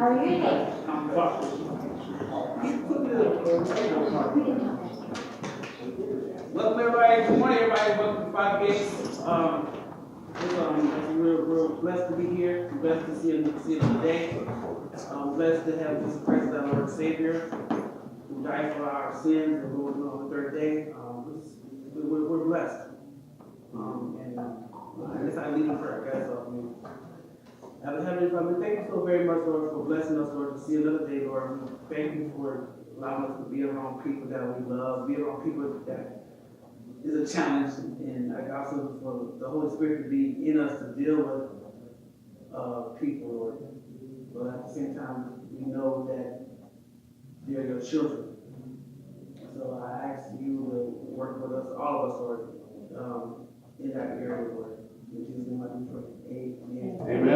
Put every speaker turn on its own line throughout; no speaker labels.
How are you today?
Welcome everybody, good morning everybody, welcome to Five Gates. We're blessed to be here, blessed to see another day. Blessed to have Jesus Christ as our Lord and Savior, who died for our sins and rose on the third day. We're blessed. And I guess I lead in prayer, guys. Heavenly Father, thank you so very much, Lord, for blessing us, Lord, to see another day, Lord. We thank you for allowing us to be around people that we love, be around people that is a challenge, and I also for the Holy Spirit to be in us to deal with people, Lord. But at the same time, we know that they're your children. So I ask you to work with us, all of us, Lord, in that area, Lord. In Jesus' name I do pray. Amen.
Amen.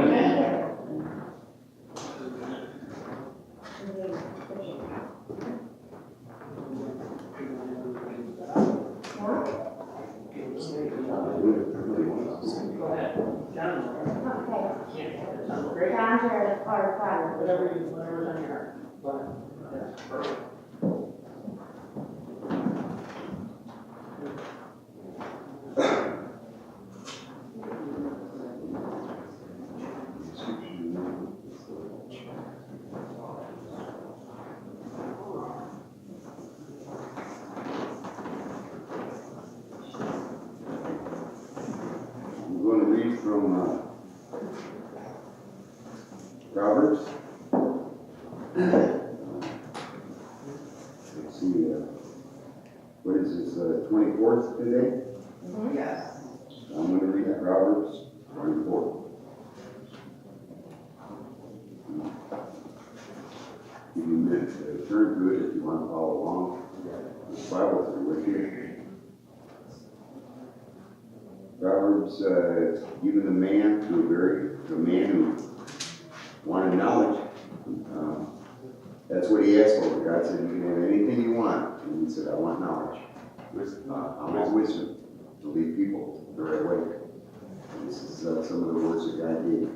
Go ahead. John.
Okay. John Jared, or Father.
Whatever's on your heart. Go ahead. That's perfect.
I'm going to read from Proverbs. Let's see, what is this, 24th today?
Yes.
I'm going to read Proverbs 24. Give you a minute to turn to it if you want to follow along. The Bible's with you. Proverbs, even the man who wanted knowledge, that's what he asked for. God said, you can have anything you want. And he said, I want knowledge. I want wisdom to lead people the right way. And this is some of the words that God gave.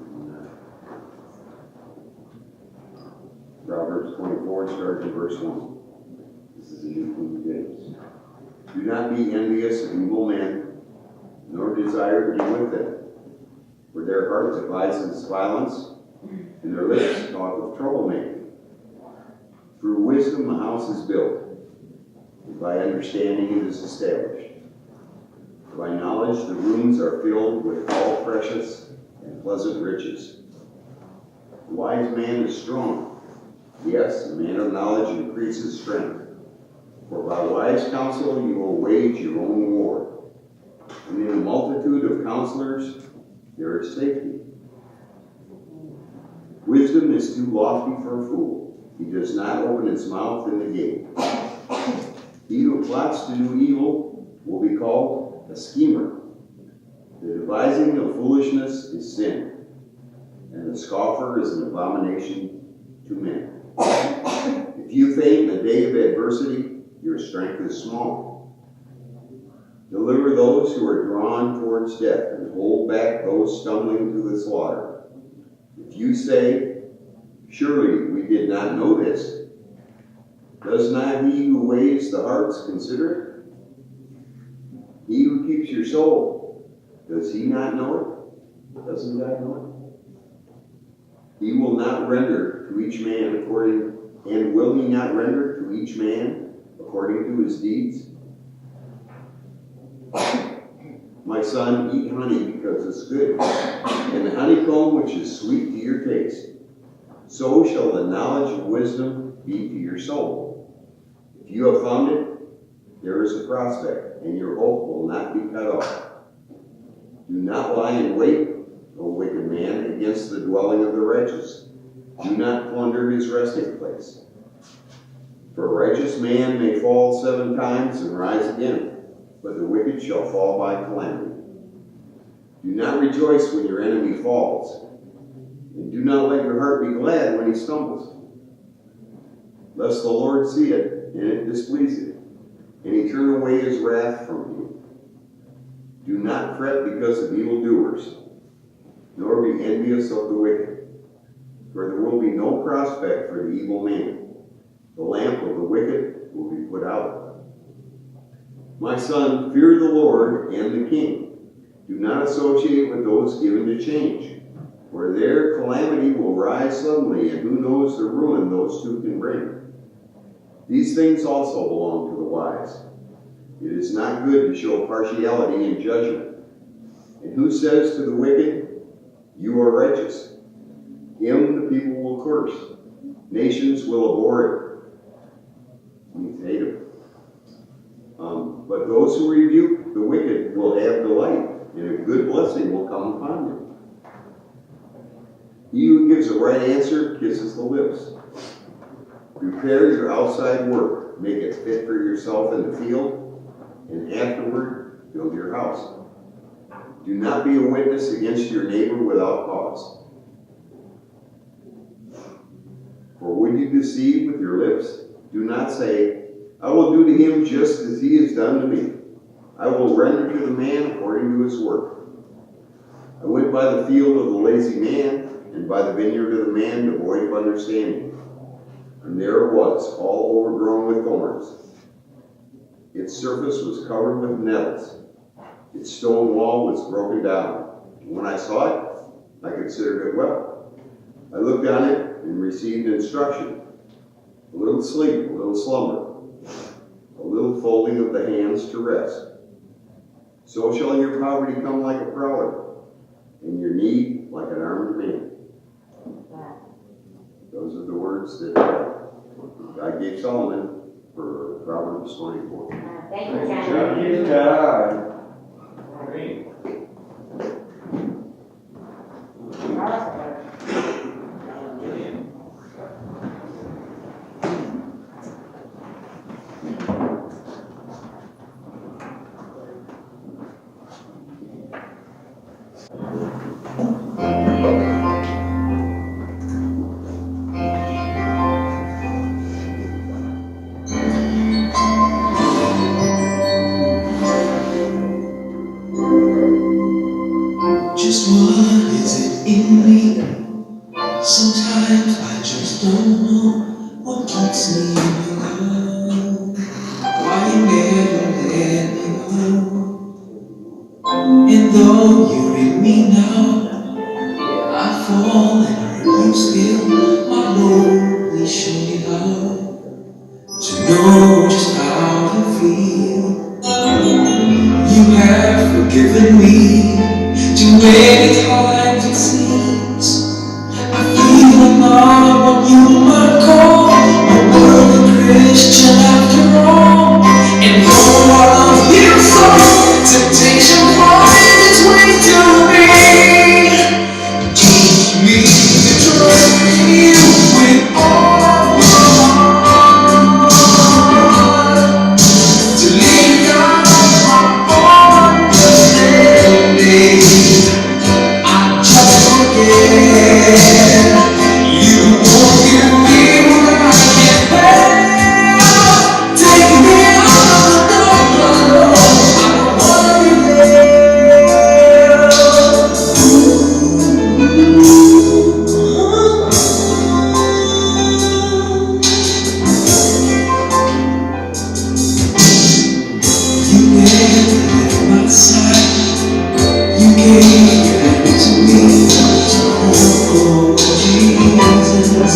And, Proverbs 24 starts in verse 1. This is the New King James. Do not be envious of evil men, nor desire to be with them. For their heart devises violence, and their lips talk of troublemaking. Through wisdom a house is built, and by understanding it is established. By knowledge the rooms are filled with all precious and pleasant riches. The wise man is strong. Yes, the man of knowledge increases strength. For by wise counsel you will wage your own war. And in a multitude of counselors there is safety. Wisdom is too lofty for a fool. He does not open his mouth in the gate. He who plots to do evil will be called a schemer. The devising of foolishness is sin, and the scoffer is an abomination to men. If you faint in the day of adversity, your strength is small. Deliver those who are drawn towards death, and hold back those stumbling to the slaughter. If you say, surely we did not know this, does not he who weighs the hearts consider it? He who keeps your soul, does he not know it? Doesn't God know it? He will not render to each man according, and will he not render to each man according to his deeds? My son, eat honey because it's good, and the honeycomb which is sweet to your taste. So shall the knowledge of wisdom be to your soul. If you have found it, there is a prospect, and your hope will not be cut off. Do not lie in wait, O wicked man, against the dwelling of the righteous. Do not plunder his resting place. For a righteous man may fall 7 times and rise again, but the wicked shall fall by calamity. Do not rejoice when your enemy falls, and do not let your heart be glad when he stumbles. Lest the Lord see it, and it displease him, and he turn away his wrath from you. Do not fret because of evildoers, nor be envious of the wicked, for there will be no prospect for the evil man. The lamp of the wicked will be put out. My son, fear the Lord and the king. Do not associate with those given to change, for their calamity will rise suddenly, and who knows the ruin those two can bring. These things also belong to the wise. It is not good to show partiality in judgment. And who says to the wicked, you are righteous? Him the people will curse. Nations will abhor it. We hate him. But those who rebuke the wicked will have delight, and a good blessing will come upon them. He who gives the right answer kisses the lips. Prepare your outside work, make it fit for yourself in the field, and afterward build your house. Do not be a witness against your neighbor without cause. For when you deceive with your lips, do not say, I will do to him just as he has done to me. I will render to the man according to his work. I went by the field of the lazy man, and by the vineyard of the man devoid of understanding. And there it was, all overgrown with thorns. Its surface was covered with nettles. Its stone wall was broken down. And when I saw it, I considered it well. I looked on it and received instruction. A little sleep, a little slumber, a little folding of the hands to rest. So shall your poverty come like a prowler, and your need like an armed man. Those are the words that God gave Solomon for Proverbs 24.
Thank you, John.
Praise God.
Just what is it in me? Sometimes I just don't know what keeps me in love. Why you never let me go? And though you're in me now, I fall and hurt you still. My Lord, please show me how to know just how you feel. You have forgiven me too many times it seems. I feel I'm not what you might call a worthy Christian after all. And though I love you so, temptation finds its way to me. Teach me to trust you with all my heart, to lean on my understanding. I just forget. You won't give me what I can't bear. Take me out of the dark, I don't wanna be there. You never left my side. You gave your hand to me. Oh, Jesus,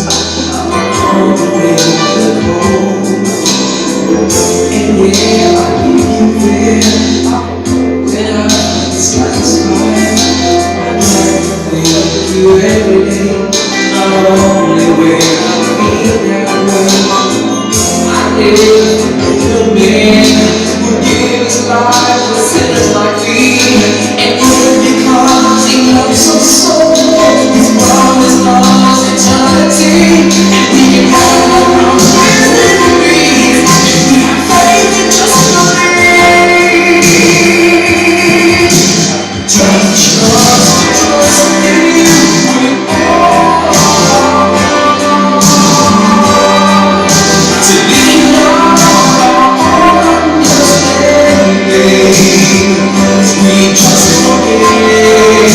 all the way to home. And yeah, I give you there. When I feel satisfied, I'd like to thank you every day. Not only when I feel that way. I live in a man who gives life for sinners like me. And because he loves us so, his promise loves eternity. And we can have no promise in me. And we have faith in just believe. Teach us to trust in you with all our heart, to lean on our understanding. We just forget.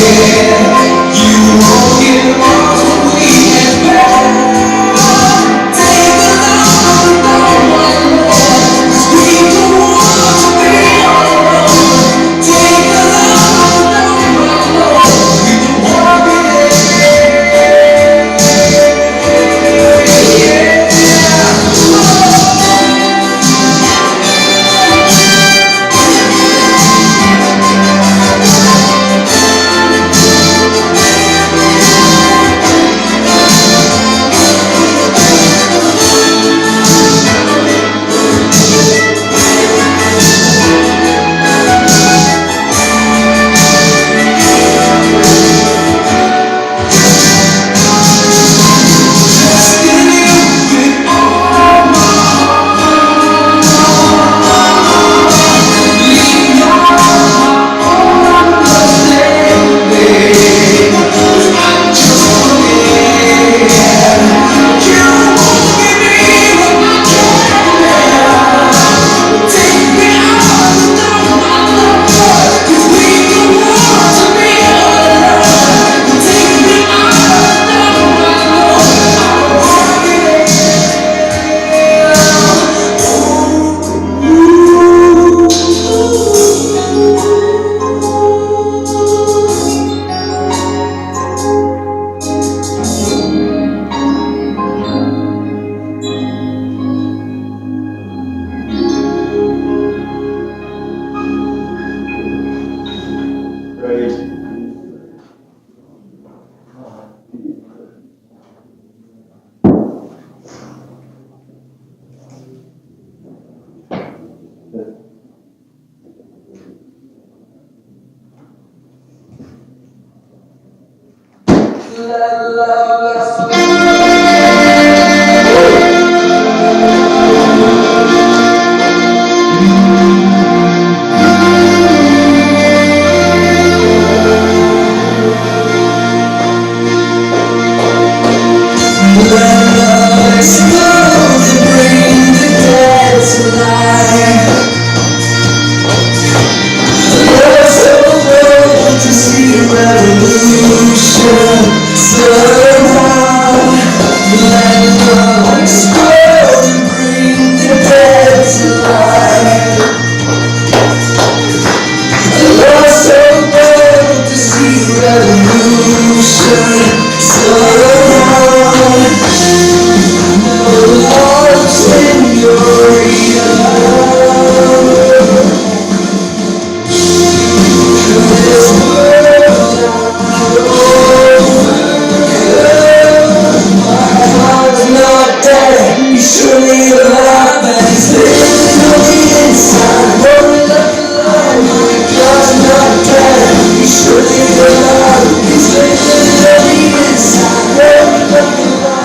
Surely the love is living on the inside.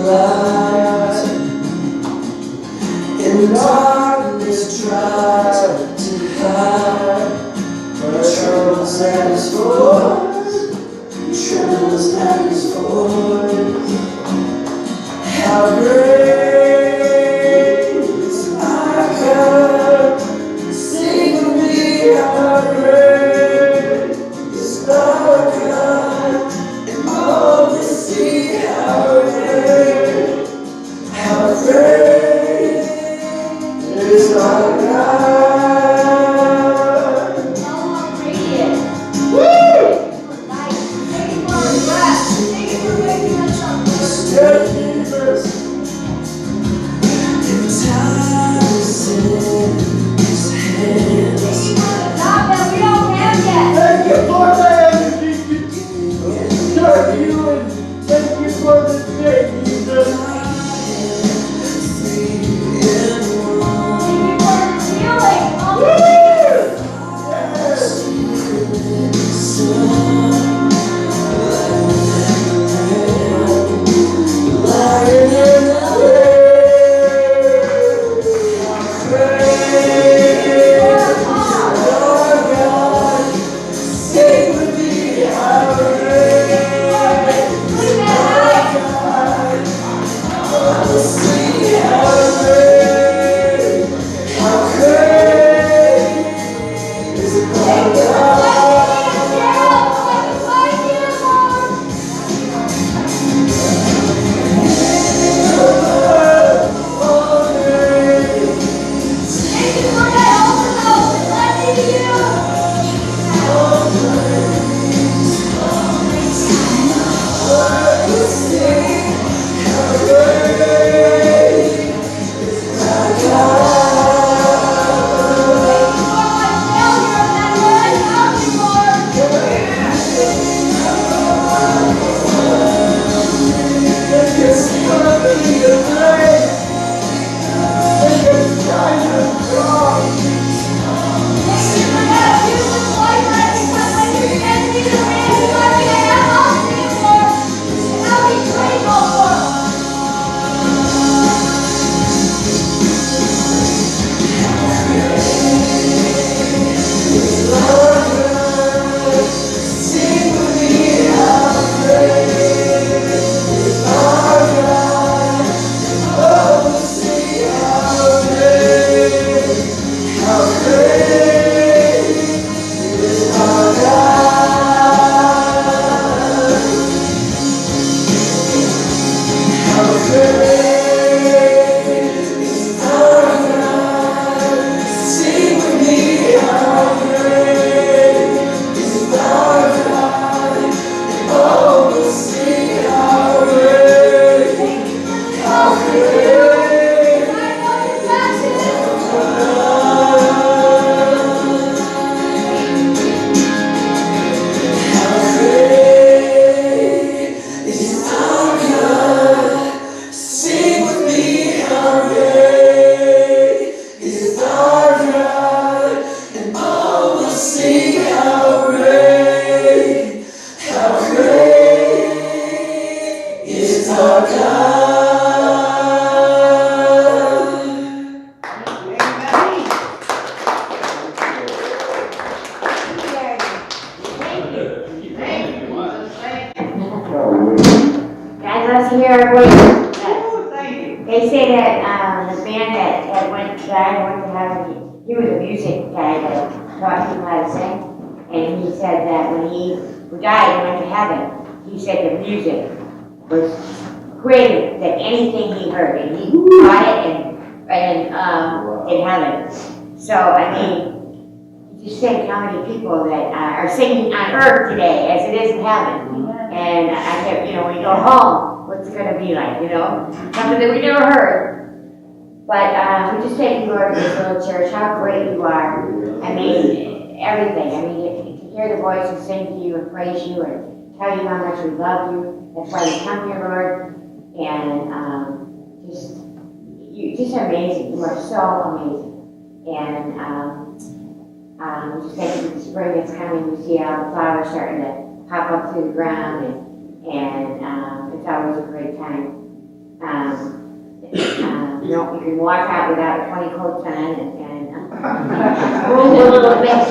light, and darkness tries to hide. But troubles at its voice, troubles at its voice. How great is our God? Sing with me, how great is our God? And all will see how great is our God.
Guys, let's hear everybody. They say that the band that went to heaven, he was a music guy that taught people how to sing. And he said that when he died and went to heaven, he said the music was greater than anything he heard. And he taught it in heaven. So, I mean, just think how many people that are singing on earth today as it is in heaven. And I kept, when you go home, what's it going to be like, Something that we never heard. But we just thank you, Lord, for this little church, how great you are. I mean, everything. I mean, to hear the voices sing to you and praise you and tell you how much we love you. That's why we come here, Lord. And you're just amazing. You are so amazing. And we just thank you for the spring that's coming. We see all the flowers starting to pop up through the ground, and it's always a great time. You know, you can walk out without 20 coats on and move a little bit.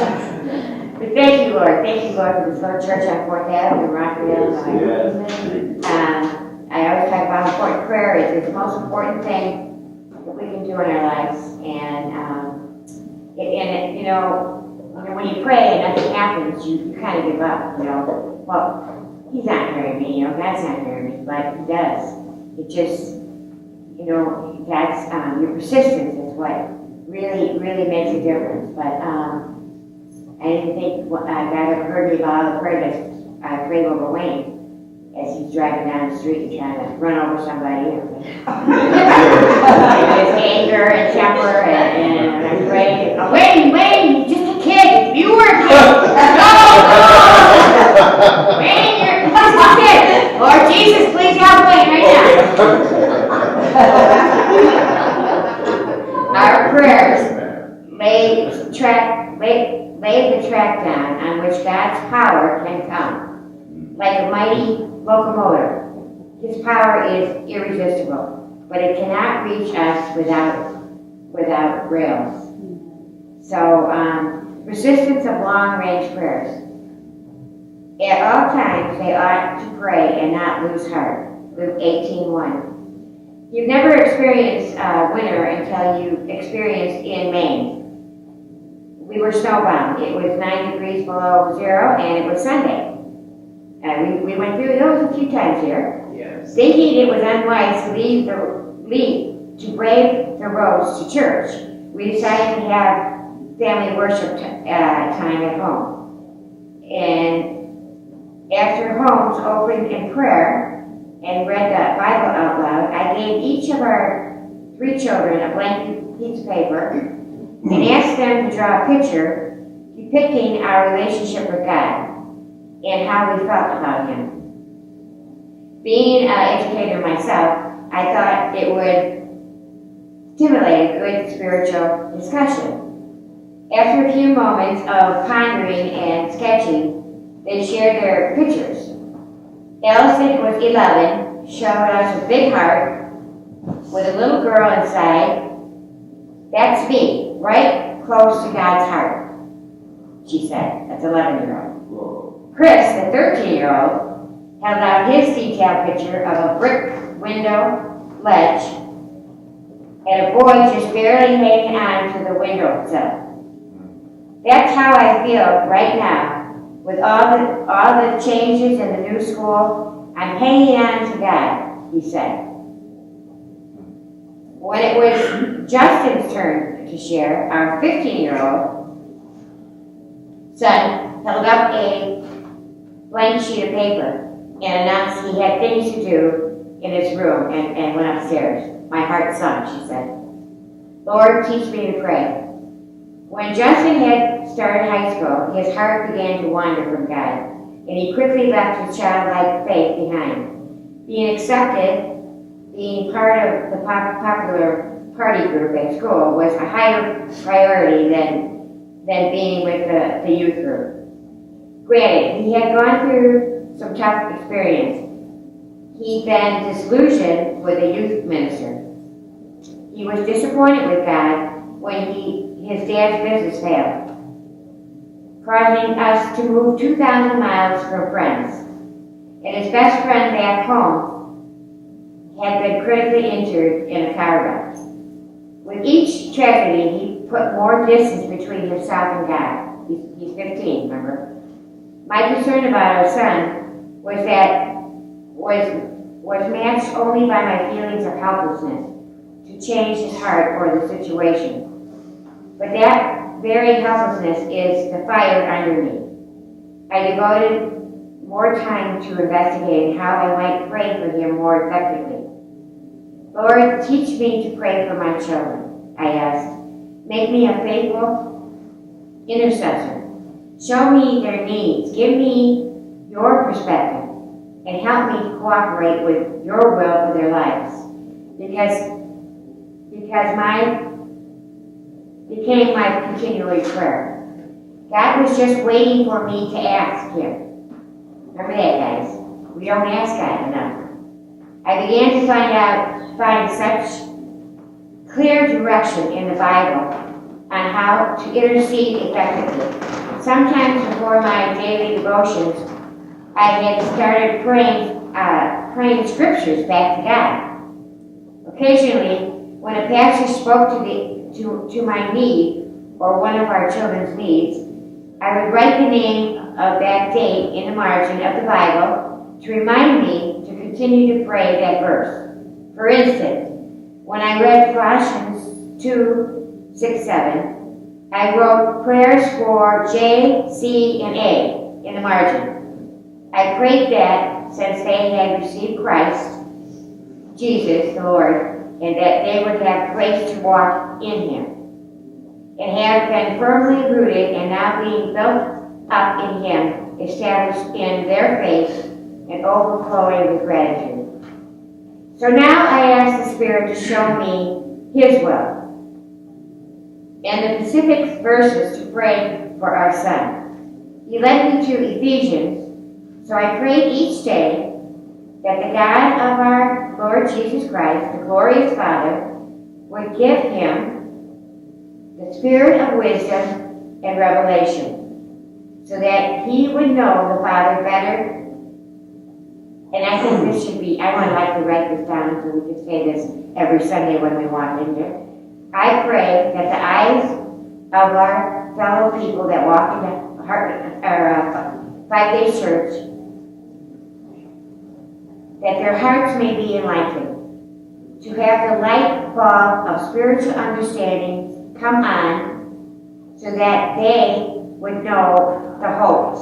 But thank you, Lord. Thank you, Lord, for this little church on 4th Avenue in Rockville. I always talk about how important prayer is. It's the most important thing that we can do in our lives. And you know, when you pray and nothing happens, you kind of give up, you know. Well, he's not hearing me, you know, God's not hearing me, but he does. It just, you know, that's, your persistence is what really, really makes a difference. But I didn't think God ever heard me about all the prayer that I prayed over Wayne as he's driving down the street and trying to run over somebody. And his anger and temper, and I prayed, Wayne, you're just a kid. If you were a kid, Wayne, you're just a kid. Lord Jesus, please help Wayne right now. Our prayers lay the track down on which God's power can come, like a mighty locomotive. His power is irresistible, but it cannot reach us without rails. So, resistance of long-range prayers. At all times, they ought to pray and not lose heart. Luke 18:1. You've never experienced winter until you experienced in Maine. We were snowbound. It was 9 degrees below zero, and it was Sunday. We went through those a few times here.
Yes.
Thinking it was unwise to brave the roads to church, we decided to have family worship time at home. And after homes opened in prayer and read the Bible out loud, I gave each of our 3 children a blank piece of paper and asked them to draw a picture depicting our relationship with God and how we felt about Him. Being an educator myself, I thought it would stimulate a good spiritual discussion. After a few moments of pondering and sketching, they shared their pictures. Allison was 11, showed us a big heart with a little girl inside. That's me, right close to God's heart, she said. That's 11-year-old. Chris, the 13-year-old, held out his detailed picture of a brick window ledge and a boy just barely hanging on to the windowsill. That's how I feel right now. With all the changes in the new school, I'm hanging on to God, he said. When it was Justin's turn to share, our 15-year-old son held up a blank sheet of paper and announced he had things to do in his room and went upstairs. My heart sunk, she said. Lord, teach me to pray. When Justin had started high school, his heart began to wander from God, and he quickly left his childlike faith behind. Being accepted, being part of the popular party group at school was a higher priority than being with the youth group. Granted, he had gone through some tough experience. He'd been disillusioned with a youth minister. He was disappointed with God when his dad's business failed, causing us to move 2,000 miles from friends. And his best friend back home had been critically injured in a car wreck. With each tragedy, he put more distance between himself and God. He's 15, remember? My concern about our son was matched only by my feelings of helplessness to change his heart or the situation. But that very helplessness is the fire under me. I devoted more time to investigating how I might pray for him more effectively. Lord, teach me to pray for my children, I asked. Make me a faithful intercessor. Show me their needs. Give me your perspective and help me to cooperate with your will for their lives. Because became my continual prayer. God was just waiting for me to ask him. Remember that, guys. We don't ask God enough. I began to find such clear direction in the Bible on how to intercede effectively. Sometimes before my daily devotions, I had started praying scriptures back to God. Occasionally, when a pastor spoke to my need or one of our children's needs, I would write the name of that date in the margin of the Bible to remind me to continue to pray that verse. For instance, when I read Colossians 2:6-7, I wrote prayers for J, C, and A in the margin. I prayed that since they had received Christ, Jesus, the Lord, and that they would have grace to walk in Him, and have been firmly rooted and now being built up in Him, established in their faith, and overflowing with gratitude. So now I ask the Spirit to show me His will and the specific verses to pray for our son. He led me to Ephesians, so I prayed each day that the God of our Lord Jesus Christ, the glorious Father, would give him the spirit of wisdom and revelation, so that he would know the Father better. And I think this should be, I would like to write this down so we can say this every Sunday when we walk in here. I pray that the eyes of our fellow people that walk in the Five-Day Church, that their hearts may be enlightened, to have the light bulb of spiritual understanding come on, so that they would know the hope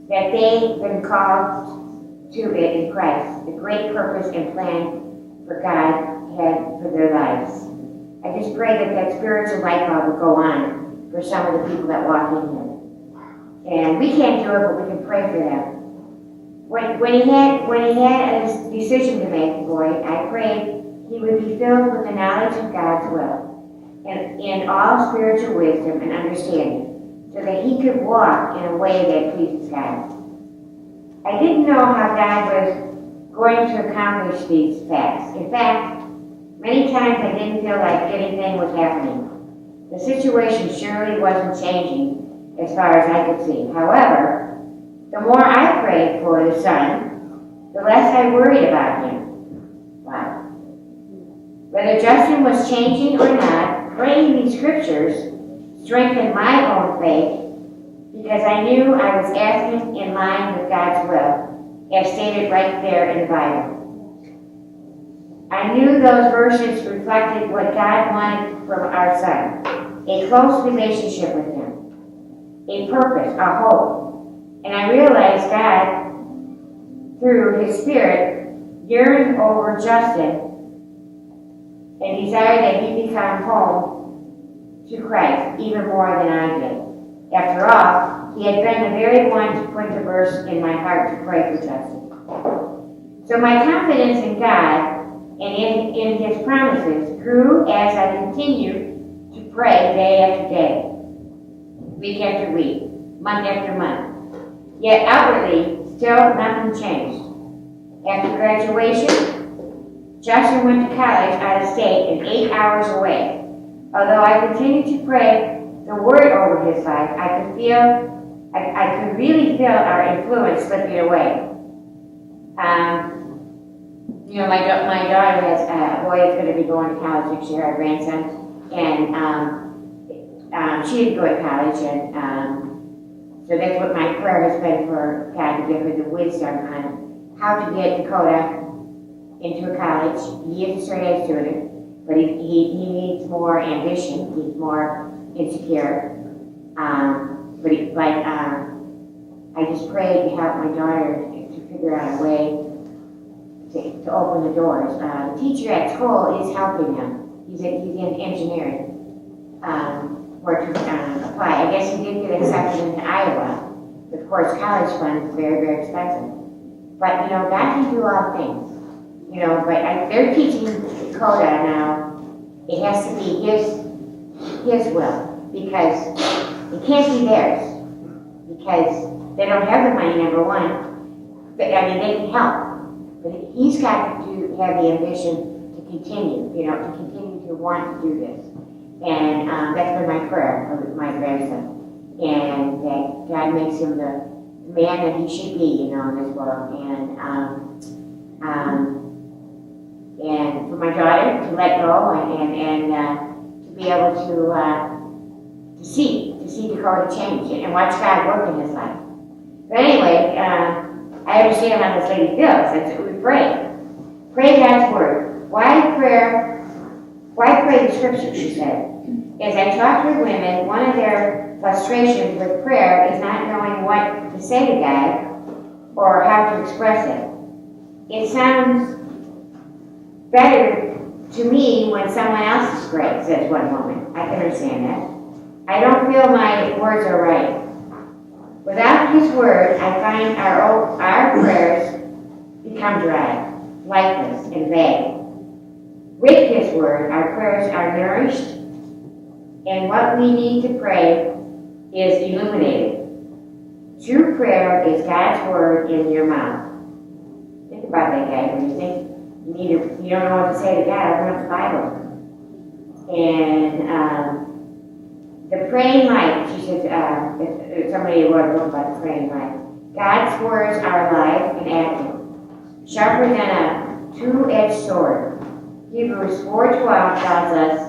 that they've been called to it in Christ, the great purpose and plan for God had for their lives. I just pray that that spiritual light bulb will go on for some of the people that walk in here. And we can't do it, but we can pray for them. When he had a decision to make, the boy, I prayed he would be filled with the knowledge of God's will and in all spiritual wisdom and understanding, so that he could walk in a way that pleases God. I didn't know how God was going to accomplish these facts. In fact, many times I didn't feel like anything was happening. The situation surely wasn't changing as far as I could see. However, the more I prayed for the son, the less I worried about him. Wow. Whether Justin was changing or not, praying these scriptures strengthened my own faith, because I knew I was asking in line with God's will, as stated right there in the Bible. I knew those verses reflected what God wanted from our son: a close relationship with him, a purpose, a hope. And I realized God, through His Spirit, yearned over Justin and desired that he become home to Christ even more than I did. After all, he had been the very one to put the verse in my heart to pray for Justin. So my confidence in God and in His promises grew as I continued to pray day after day, week after week, month after month. Yet outwardly, still nothing changed. After graduation, Justin went to college out of state and 8 hours away. Although I continued to pray the word over his life, I could really feel our influence slipping away. My daughter has a boy that's going to be going to college next year, our grandson, and she didn't go to college, and so that's what my prayer has been, for God to give her the wisdom on how to get Dakota into a college. He is a straight-A student, but he needs more ambition. He's more insecure. I just prayed to help my daughter to figure out a way to open the doors. The teacher at school is helping him. He's in engineering. Where to apply. I guess he did get accepted into Iowa. Of course, college funds is very, very expensive. But, God can do all things. But they're teaching Dakota now. It has to be his will, because it can't be theirs. Because they don't have the money, number one. But, I mean, they can help. But he's got to have the ambition to continue, to continue to want to do this. And that's been my prayer for my grandson. And that God makes him the man that he should be, in this world. And for my daughter to let go and to be able to see Dakota change and watch God work in his life. But anyway, I understand how this lady feels. That's what we pray. Pray God's word. Why prayer? Why pray the scripture, she said. As I talked with women, one of their frustrations with prayer is not knowing what to say to God or how to express it. It sounds better to me when someone else's prays, says one woman. I can understand that. I don't feel my words are right. Without his word, I find our prayers become dry, lifeless, and vague. With his word, our prayers are nourished, and what we need to pray is illuminated. True prayer is God's word in your mouth. Think about that, guys. When you think you don't know what to say to God, open up the Bible. And the praying light, she said, if somebody wrote a book about the praying light. God's words are alive and active, sharper than a two-edged sword. Hebrews 4:12 tells us,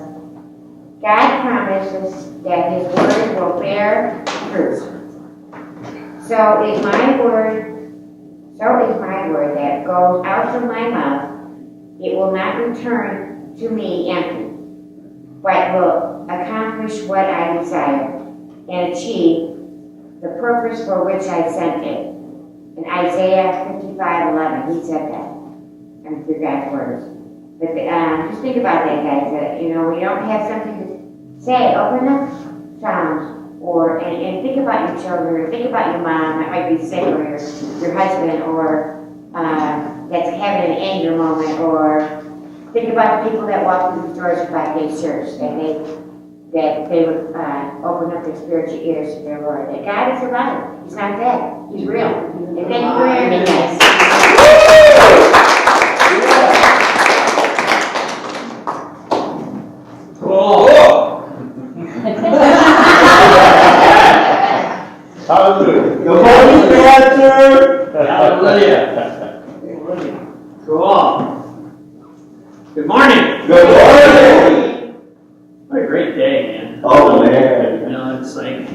God promises that his word will bear fruit. So is my word that goes out from my mouth. It will not return to me empty, but will accomplish what I desire and achieve the purpose for which I sent it. In Isaiah 55:11, he said that. And through God's words. But just think about that, guys. That, when you don't have something to say, open up Psalms, and think about your children, or think about your mom that might be sick, or your husband, or that's having an anger moment, or think about the people that walk through the doors of Five-Day Church, that they would open up their spiritual ears to their Lord. That God is alive. He's not dead. He's real. And thank you for hearing me, guys.
Hallelujah.
Good morning, Pastor.
Hallelujah. Cool. Good morning.
Good morning.
What a great day, man.
Oh, man.
It's like,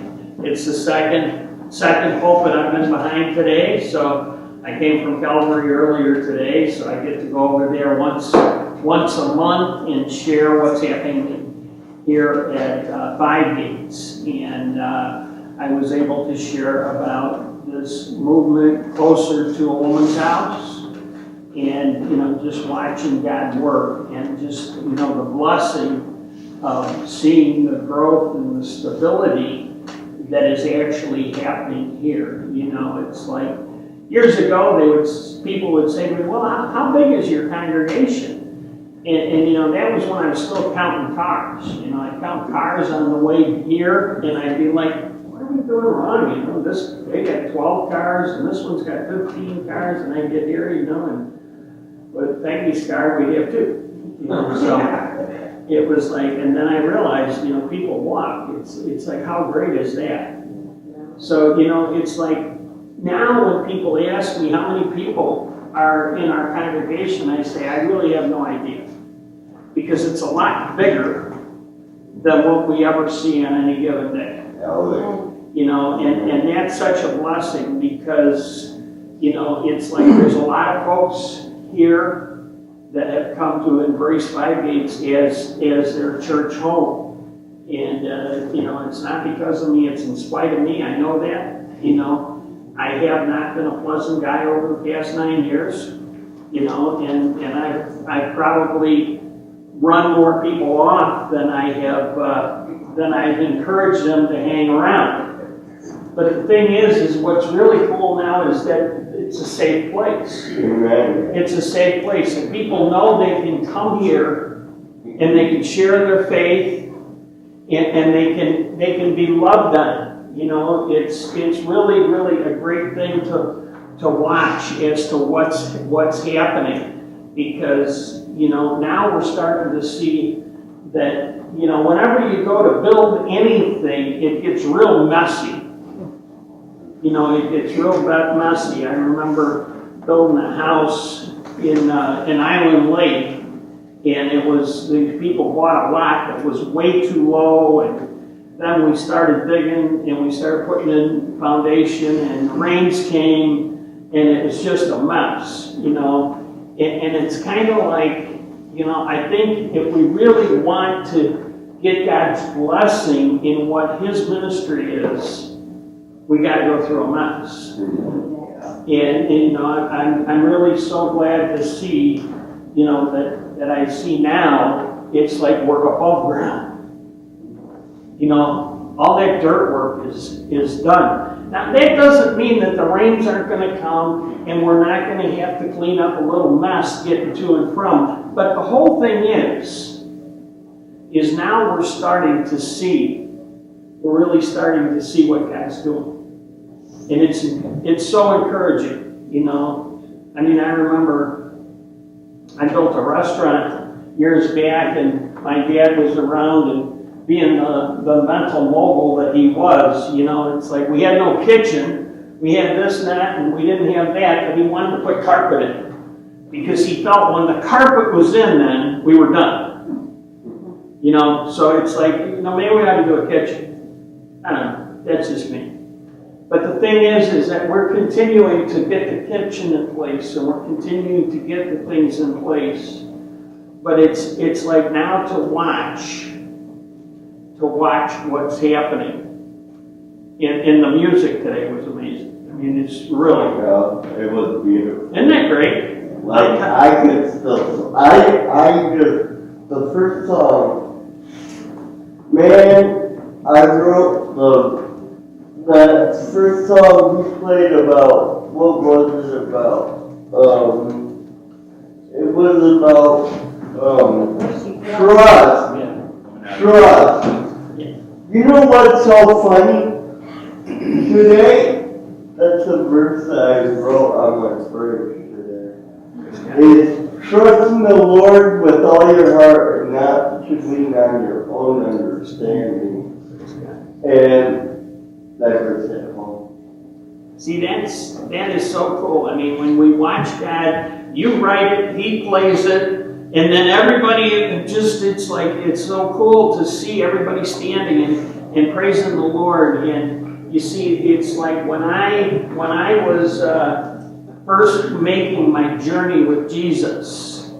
it's the second pulpit I've been behind today, so I came from Calvary earlier today, so I get to go over there once a month and share what's happening here at Five Gates. And I was able to share about this movement closer to a woman's house, and just watching God work, and just the blessing of seeing the growth and the stability that is actually happening here. It's like years ago people would say to me, well, how big is your congregation? And that was when I was still counting cars. I'd count cars on the way here, and I'd be like, what are we doing wrong? They got 12 cars, and this one's got 15 cars, and I get here, but Peggy's car, we have two. So it was like, and then I realized, people walk. It's like, how great is that? So, it's like, now when people ask me how many people are in our congregation, I say, I really have no idea. Because it's a lot bigger than what we ever see on any given day. And that's such a blessing, because, it's like there's a lot of folks here that have come to embrace Five Gates as their church home. And, it's not because of me, it's in spite of me. I know that. I have not been a pleasant guy over the past 9 years, and I've probably run more people off than I've encouraged them to hang around. But the thing is what's really cool now is that it's a safe place.
Amen.
It's a safe place, and people know they can come here and they can share their faith, and they can be loved on. It's really, really a great thing to watch as to what's happening, because, you know, now we're starting to see that, you know, whenever you go to build anything, it gets real messy. You know, it gets real messy. I remember building a house in Island Lake, and it was, the people bought a lot that was way too low, and then we started digging, and we started putting in foundation, and the rains came, and it was just a mess, you know. And it's kind of like, you know, I think if we really want to get God's blessing in what His ministry is, we got to go through a mess. And you know, I'm really so glad to see, you know, that I see now, it's like we're above ground. You know, all that dirt work is done. Now, that doesn't mean that the rains aren't going to come and we're not going to have to clean up a little mess getting to and from. But the whole thing is now we're starting to see, we're really starting to see what God's doing. And it's so encouraging, you know. I mean, I remember I built a restaurant years back, and my dad was around, and being the mental mogul that he was, you know, it's like we had no kitchen, we had this and that, and we didn't have that, but he wanted to put carpet in. Because he felt when the carpet was in then, we were done. You know, so it's like, you know, maybe we ought to do a kitchen. I don't know, that's just me. But the thing is that we're continuing to get the kitchen in place, and we're continuing to get the things in place. But it's like now to watch what's happening. In the music today was amazing. I mean, it's really,
Yeah, it was beautiful.
isn't that great?
Like, the first song, man, I wrote that first song we played about, what was it about? It was about, trust.
Yeah.
Trust. You know what's so funny? Today, that's the verse that I wrote on my fridge today. Is trust in the Lord with all your heart and not to lean on your own understanding. And that verse at home.
See, that is so cool. I mean, when we watch God, you write it, He plays it, and then everybody it's like, it's so cool to see everybody standing and praising the Lord. And you see, it's like when I was first making my journey with Jesus,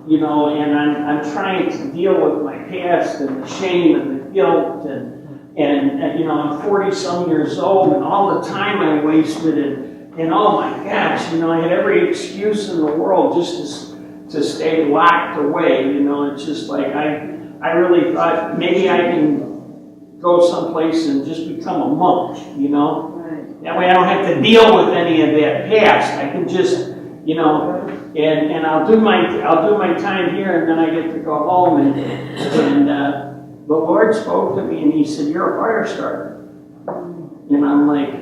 you know, and I'm trying to deal with my past and the shame and the guilt and you know, I'm 40-some years old, and all the time I wasted, and oh my gosh, you know, I had every excuse in the world just to stay locked away. You know, it's just like I really thought maybe I can go someplace and just become a monk. You know, that way I don't have to deal with any of that past. I can just, you know, and I'll do my time here, and then I get to go home and the Lord spoke to me and He said, "You're a fire starter." And I'm like,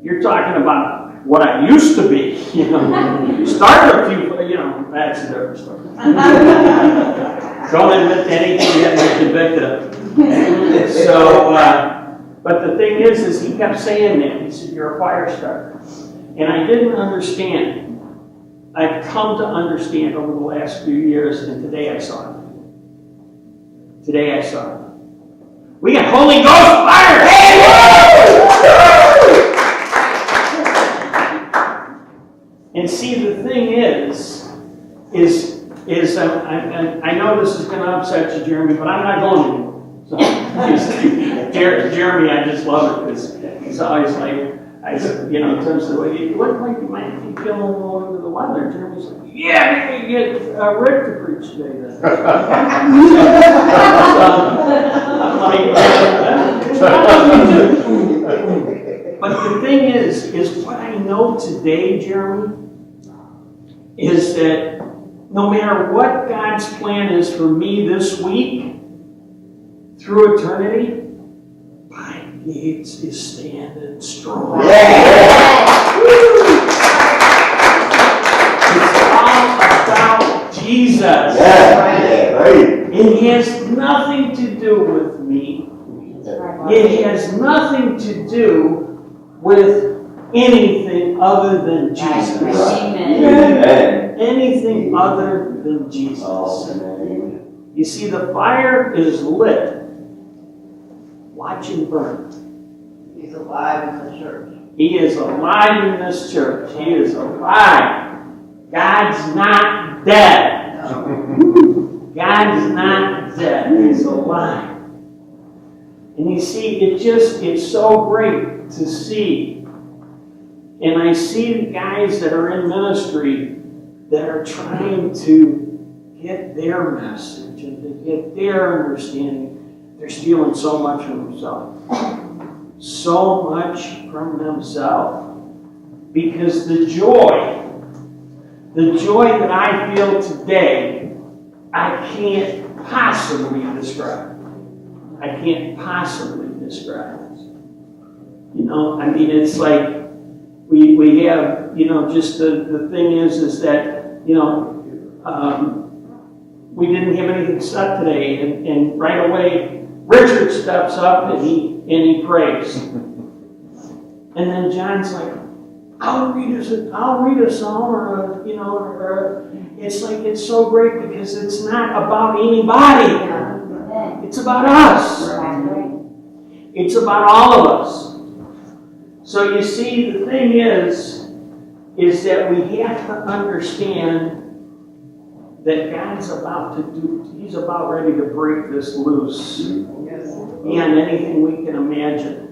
"You're talking about what I used to be, you know. Started a few, you know, that's a different story." Don't admit to anything you haven't been convicted of. So, but the thing is He kept saying that. He said, "You're a fire starter." And I didn't understand. I've come to understand over the last few years, and today I saw it. Today I saw it. We got Holy Ghost fire! And see, the thing is I know this is going to upset you, Jeremy, but I'm not going anymore. So, Jeremy, I just love it because he's always like, you know, in terms of the way you look like you might be feeling a little under the weather. Jeremy's like, yeah, maybe get Rick to preach today then. But the thing is what I know today, Jeremy, is that no matter what God's plan is for me this week, through eternity, my Gates is standing strong.
Yeah.
Jesus.
Yeah, right.
It has nothing to do with me. It has nothing to do with anything other than Jesus.
Amen.
Anything other than Jesus.
Amen.
You see, the fire is lit. Watch it burn.
He's alive in the church.
He is alive in this church. He is alive. God's not dead. God's not dead. He's alive. And you see, it's so great to see. And I see the guys that are in ministry that are trying to get their message and to get their understanding. They're stealing so much from themselves. So much from themselves. Because the joy that I feel today, I can't possibly describe. I can't possibly describe it. You know, I mean, it's like we have, you know, just the thing is that, you know, we didn't have anything set today, and right away, Richard steps up and he prays. And then John's like, I'll read a psalm, or you know, or it's like, it's so great because it's not about anybody. It's about us. It's about all of us. So you see, the thing is that we have to understand that God's He's about ready to break this loose beyond anything we can imagine.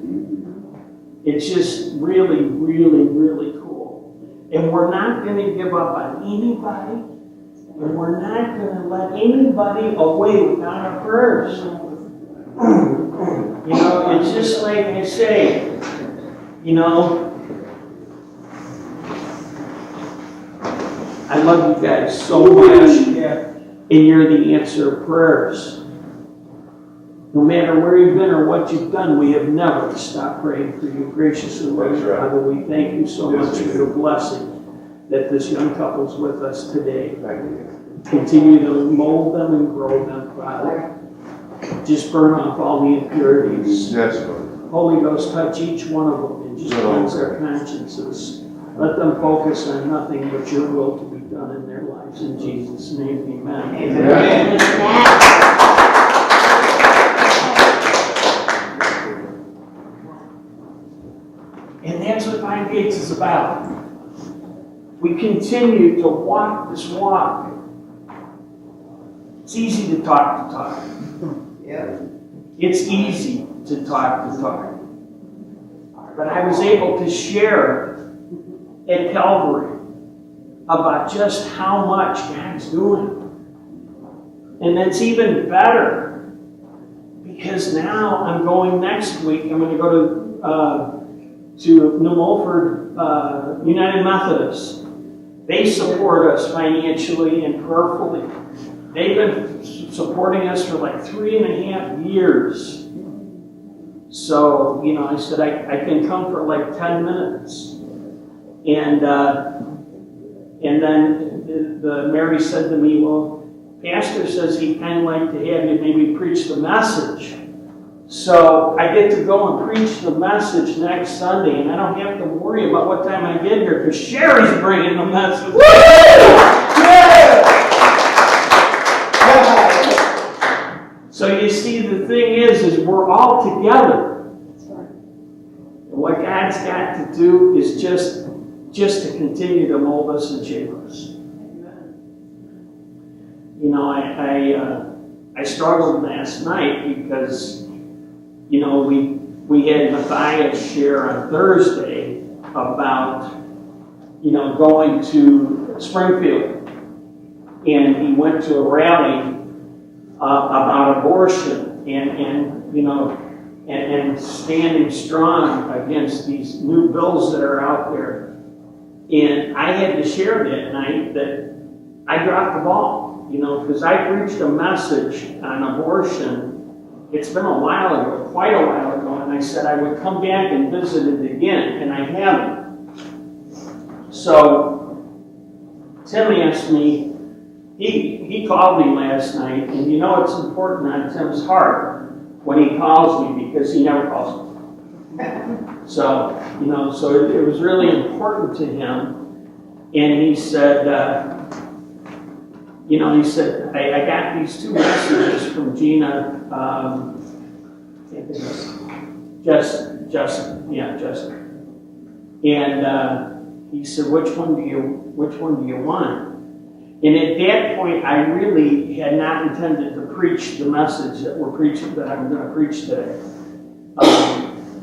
It's just really, really, really cool. And we're not going to give up on anybody, and we're not going to let anybody away without our prayers. You know, it's just like I say, you know, I love you guys so much, and you're the answer of prayers. No matter where you've been or what you've done, we have never stopped praying for you. Gracious and loving Father, we thank you so much for the blessing that this young couple's with us today. Continue to mold them and grow them, Father. Just burn off all the impurities.
Yes, Lord.
Holy Ghost, touch each one of them and just cleanse their consciences. Let them focus on nothing but your will to be done in their lives. In Jesus' name, amen.
Amen.
And that's what Five Gates is about. We continue to walk this walk. It's easy to talk.
Yeah.
It's easy to talk. But I was able to share at Calvary about just how much God's doing. And that's even better because now I'm going next week. I'm going to go to New Milford United Methodist. They support us financially and prayerfully. They've been supporting us for like 3.5 years. So, you know, I said I can come for like 10 minutes. And then the Mary said to me, well, Pastor says he'd kind of like to have you maybe preach the message. So I get to go and preach the message next Sunday, and I don't have to worry about what time I get here because Sherry's bringing the message. Woo! Yeah! So you see, the thing is we're all together. And what God's got to do is just to continue to mold us and shape us. You know, I struggled last night because, you know, we had Matthias share on Thursday about, you know, going to Springfield. And he went to a rally about abortion and you know, and standing strong against these new bills that are out there. And I had to share that night that I dropped the ball, you know, because I preached a message on abortion. It's been a while ago, quite a while ago, and I said I would come back and visit it again, and I haven't. So Tim asked me, he called me last night, and you know it's important on Tim's heart when he calls me because he never calls me. So, you know, so it was really important to him. And he said, you know, he said, I got these 2 messages from Gina, Jessica. And he said, which one do you want? And at that point, I really had not intended to preach the message that I'm going to preach today.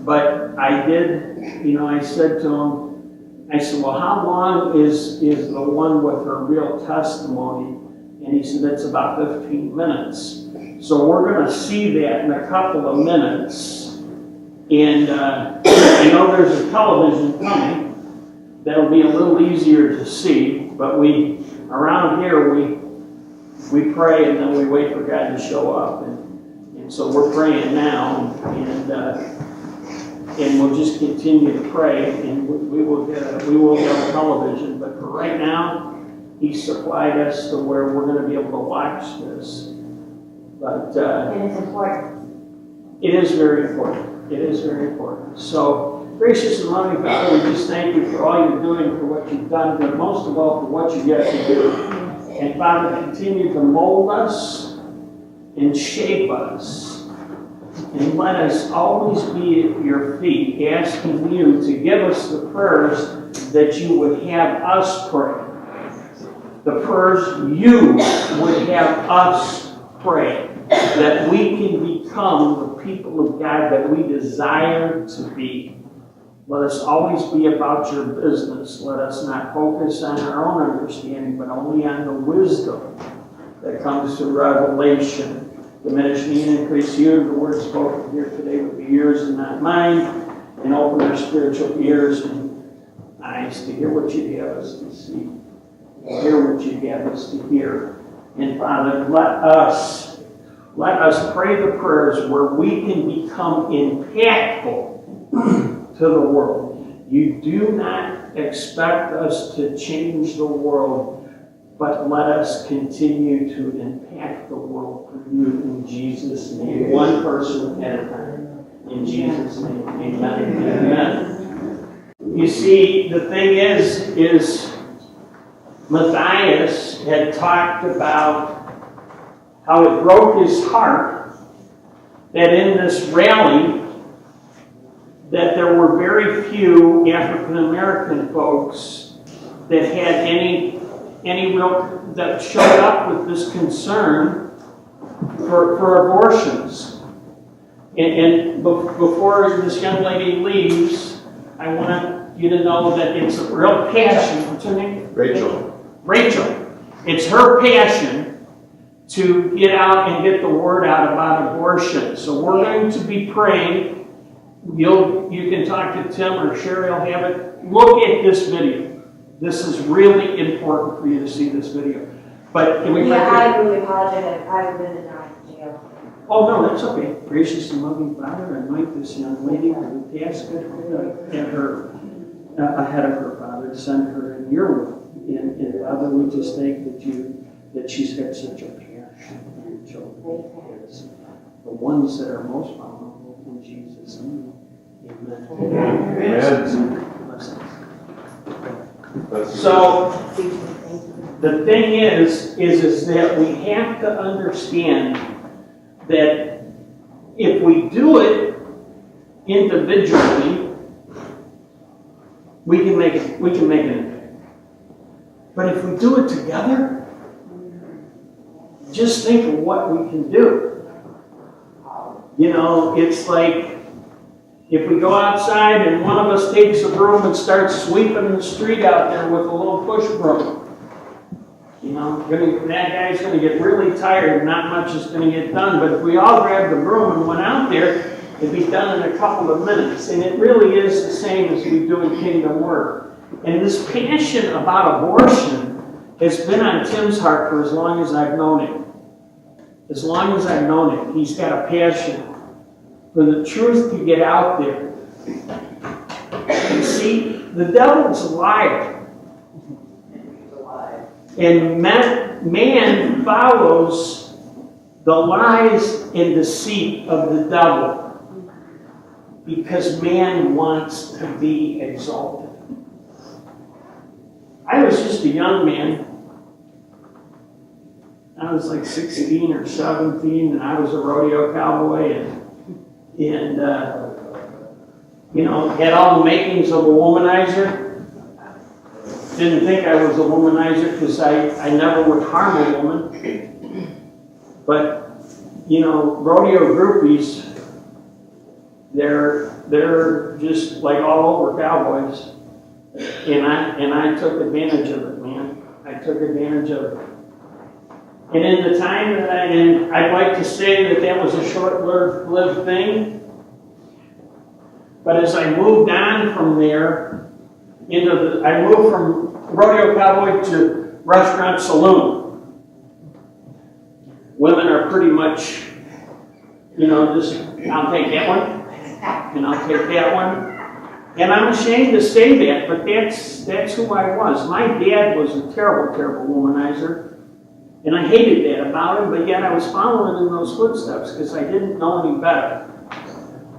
But I did, you know, I said to him, I said, well, how long is the one with her real testimony? And he said, it's about 15 minutes. So we're going to see that in a couple of minutes. And I know there's a television coming that'll be a little easier to see, but around here, we pray and then we wait for God to show up. And so we're praying now, and we'll just continue to pray, and we will get a television. But for right now, He supplied us to where we're going to be able to watch this. But
And it's important.
it is very important. It is very important. So, gracious and loving Father, we just thank you for all you're doing, for what you've done, but most of all for what you're yet to do. And Father, continue to mold us and shape us. And let us always be at your feet, asking you to give us the prayers that you would have us pray. The prayers you would have us pray. That we can become the people of God that we desire to be. Let us always be about your business. Let us not focus on our own understanding, but only on the wisdom that comes through revelation. Diminish me and increase you. The words spoken here today would be yours and not mine. And open our spiritual ears and eyes to hear what you have us to see. Hear what you have us to hear. And Father, let us pray the prayers where we can become impactful to the world. You do not expect us to change the world, but let us continue to impact the world for you in Jesus' name. One person at a time. In Jesus' name. Amen. Amen. You see, the thing is Matthias had talked about how it broke his heart that in this rally that there were very few African American folks that had any real that showed up with this concern for abortions. And before this young lady leaves, I want you to know that it's a real passion. What's her name?
Rachel.
It's her passion to get out and get the word out about abortion. So we're going to be praying. You can talk to Tim or Sherry will have it. Look at this video. This is really important for you to see this video. But can we pray?
I really apologize. I've been in jail.
Oh, no, that's okay. Gracious and loving Father, anoint this young lady with the task ahead of her, Father. Send her in your will. And Father, we just thank that she's got such a passion for your children. It's the ones that are most vulnerable in Jesus' name. Amen.
Amen.
So the thing is that we have to understand that if we do it individually, we can make an impact. But if we do it together, just think of what we can do. You know, it's like if we go outside and one of us takes a broom and starts sweeping the street out there with a little push broom, you know, that guy's going to get really tired and not much is going to get done. But if we all grabbed the broom and went out there, it'd be done in a couple of minutes. And it really is the same as we do in kingdom work. And this passion about abortion has been on Tim's heart for as long as I've known him. As long as I've known him, he's got a passion for the truth to get out there. And see, the devil's a liar. And man follows the lies and deceit of the devil because man wants to be exalted. I was just a young man. I was like 16 or 17, and I was a rodeo cowboy, and had all the makings of a womanizer. Didn't think I was a womanizer because I never would harm a woman. But, rodeo groupies, they're just like all over cowboys. And I took advantage of it, man. I took advantage of it. And in the time that I'd like to say that was a short-lived thing. But as I moved on from there, I moved from rodeo cowboy to restaurant saloon. Women are pretty much, just, I'll take that one, and I'll take that one. And I'm ashamed to say that, but that's who I was. My dad was a terrible, terrible womanizer. And I hated that about him, but yet I was following in those footsteps because I didn't know any better.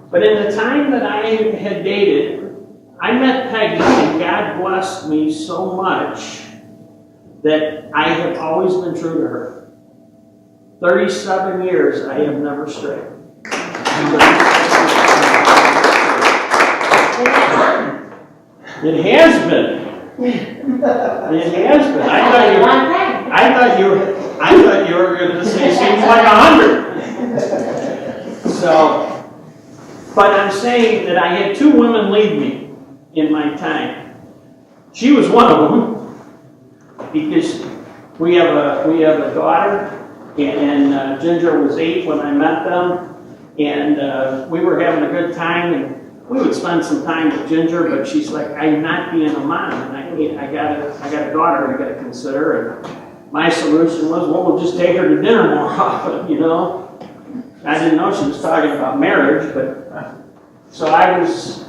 But in the time that I had dated, I met Peggy, and God blessed me so much that I have always been true to her. 37 years, I have never strayed. It has been. It has been. I thought you were going to say seems like 100. So, but I'm saying that I had two women leave me in my time. She was one of them because we have a daughter, and Ginger was 8 when I met them, and we were having a good time, and we would spend some time with Ginger, but she's like, I'm not being a mom, and I got a daughter I got to consider, and my solution was, well, we'll just take her to dinner more often, I didn't know she was talking about marriage, but so I was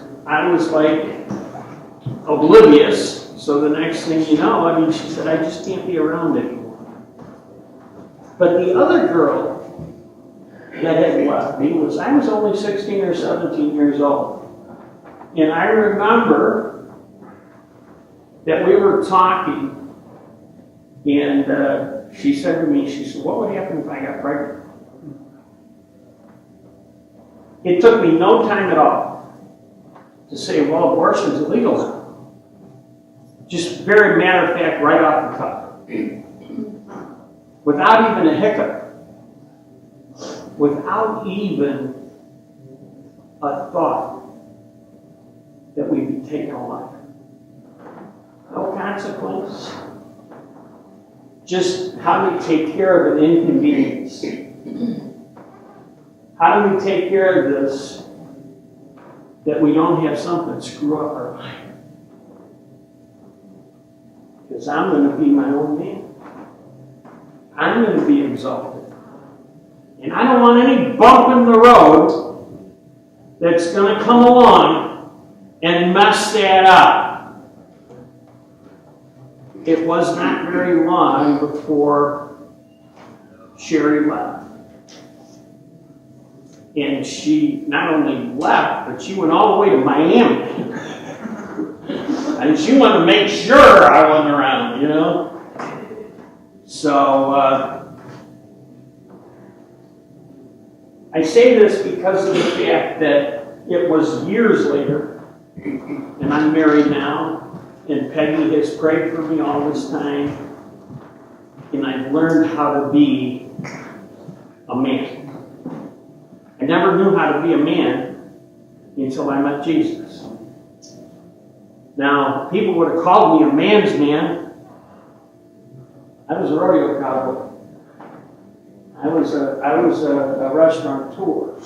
like oblivious. So the next thing you know, she said, I just can't be around anymore. But the other girl that had left me I was only 16 or 17 years old. And I remember that we were talking, and she said to me, she said, what would happen if I got pregnant? It took me no time at all to say, well, abortion's illegal now. Just very matter of fact, right off the cuff. Without even a hiccup. Without even a thought that we'd be taking a life. No consequence. Just how do we take care of an inconvenience? How do we take care of this that we don't have something screw up our life? Because I'm going to be my own man. I'm going to be exalted. And I don't want any bump in the road that's going to come along and mess that up. It was not very long before Sherry left. And she not only left, but she went all the way to Miami. And she wanted to make sure I wasn't around, So, I say this because of the fact that it was years later, and I'm married now, and Peggy has prayed for me all this time, and I've learned how to be a man. I never knew how to be a man until I met Jesus. Now, people would have called me a man's man. I was a rodeo cowboy. I was a restaurateur.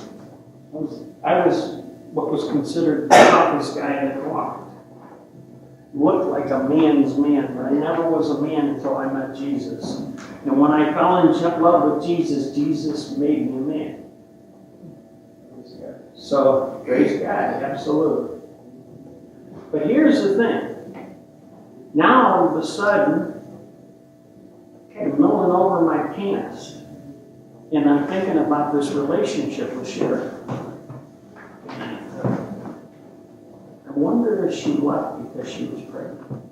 I was what was considered the toughest guy that walked. Looked like a man's man, but I never was a man until I met Jesus. And when I fell in love with Jesus, Jesus made me a man. So, praise God, absolutely. But here's the thing. Now, all of a sudden, pulling over my pants. And I'm thinking about this relationship with Sherry. I wonder if she left because she was pregnant.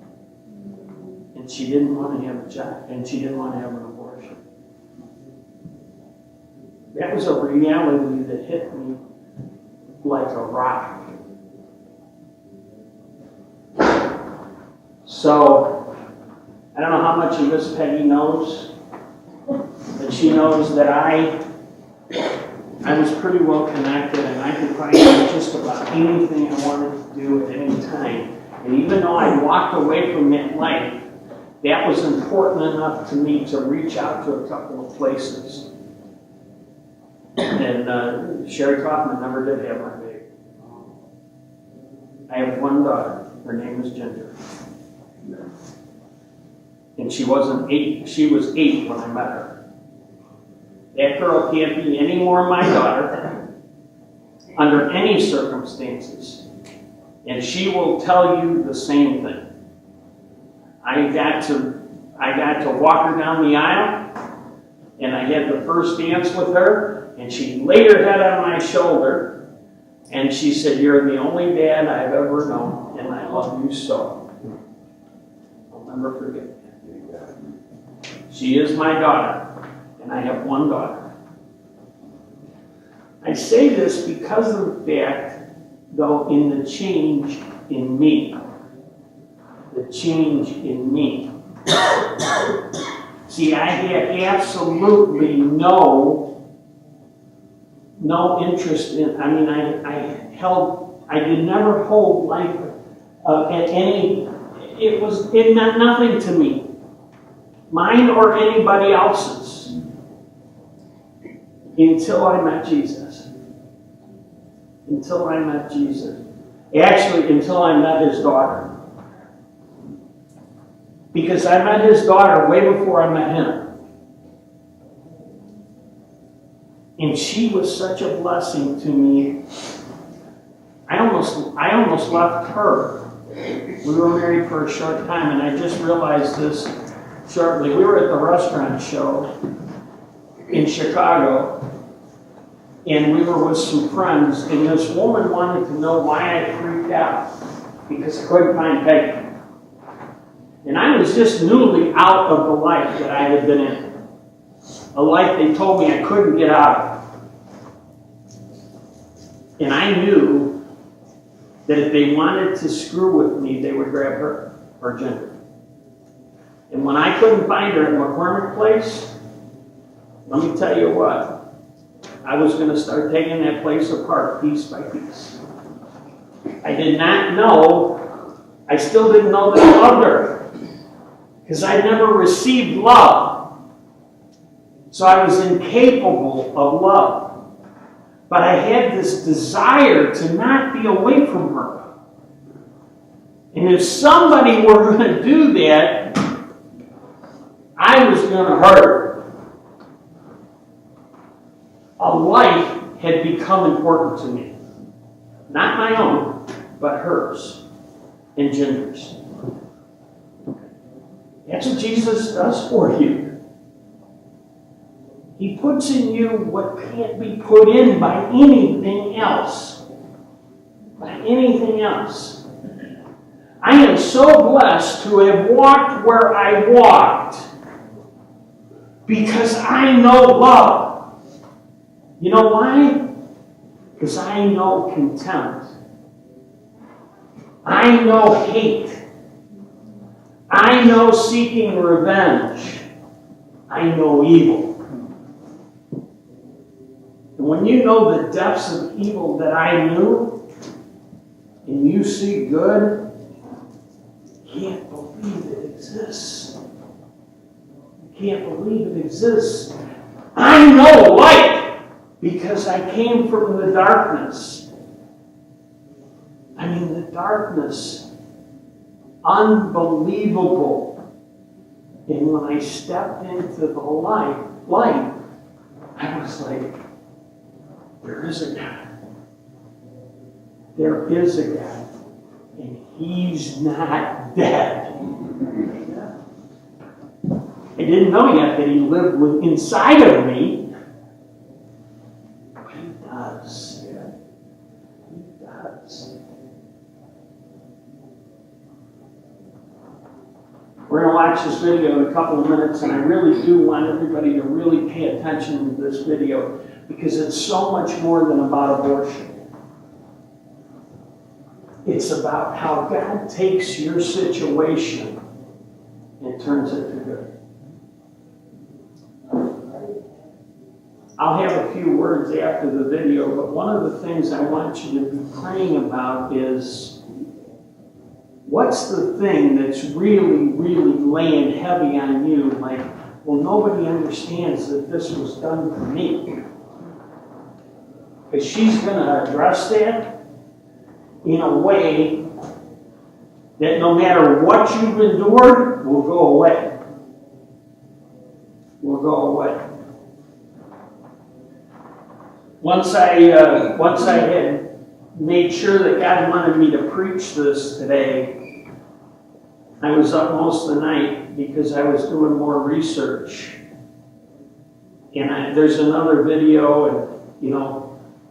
And she didn't want to have a child, and she didn't want to have an abortion. That was a reality that hit me like a rock. So, I don't know how much of this Peggy knows, but she knows that I was pretty well connected, and I could find out just about anything I wanted to do at any time. And even though I walked away from that life, that was important enough to me to reach out to a couple of places. And Sherry Kaufman never did have my baby. I have one daughter. Her name is Ginger. And she wasn't 8. She was 8 when I met her. That girl can't be any more my daughter under any circumstances. And she will tell you the same thing. I got to walk her down the aisle, and I had the first dance with her, and she laid her head on my shoulder, and she said, "You're the only dad I've ever known, and I love you so." I'll never forget that. She is my daughter, and I have one daughter. I say this because of the fact, though, in the change in me. The change in me. See, I had absolutely no interest in, I did never hold life at any, it meant nothing to me. Mine or anybody else's. Until I met Jesus. Until I met Jesus. Actually, until I met his daughter. Because I met his daughter way before I met him. And she was such a blessing to me. I almost left her. We were married for a short time, and I just realized this shortly. We were at the restaurant show in Chicago, and we were with some friends, and this woman wanted to know why I freaked out, because I couldn't find Peggy. And I was just newly out of the life that I had been in. A life they told me I couldn't get out of. And I knew that if they wanted to screw with me, they would grab her, or Ginger. And when I couldn't find her at McCormick Place, let me tell you what, I was going to start taking that place apart piece by piece. I did not know, I still didn't know that I loved her. Because I never received love. So I was incapable of love. But I had this desire to not be away from her. And if somebody were going to do that, I was going to hurt her. A life had become important to me. Not my own, but hers and Ginger's. That's what Jesus does for you. He puts in you what can't be put in by anything else. By anything else. I am so blessed to have walked where I walked because I know love. You know why? Because I know contempt. I know hate. I know seeking revenge. I know evil. And when you know the depths of evil that I knew, and you see good, you can't believe it exists. You can't believe it exists. I know light because I came from the darkness. I mean, the darkness. Unbelievable. And when I stepped into the light, I was like, there is a God. There is a God. And he's not dead. I didn't know yet that he lived inside of me. But he does. Yeah. He does. We're going to watch this video in a couple of minutes, and I really do want everybody to really pay attention to this video because it's so much more than about abortion. It's about how God takes your situation and turns it to good. I'll have a few words after the video, but one of the things I want you to be praying about is what's the thing that's really, really laying heavy on you? Like, well, nobody understands that this was done for me. Because she's going to address that in a way that no matter what you've endured, will go away. Will go away. Once I had made sure that God wanted me to preach this today, I was up most of the night because I was doing more research. And there's another video, and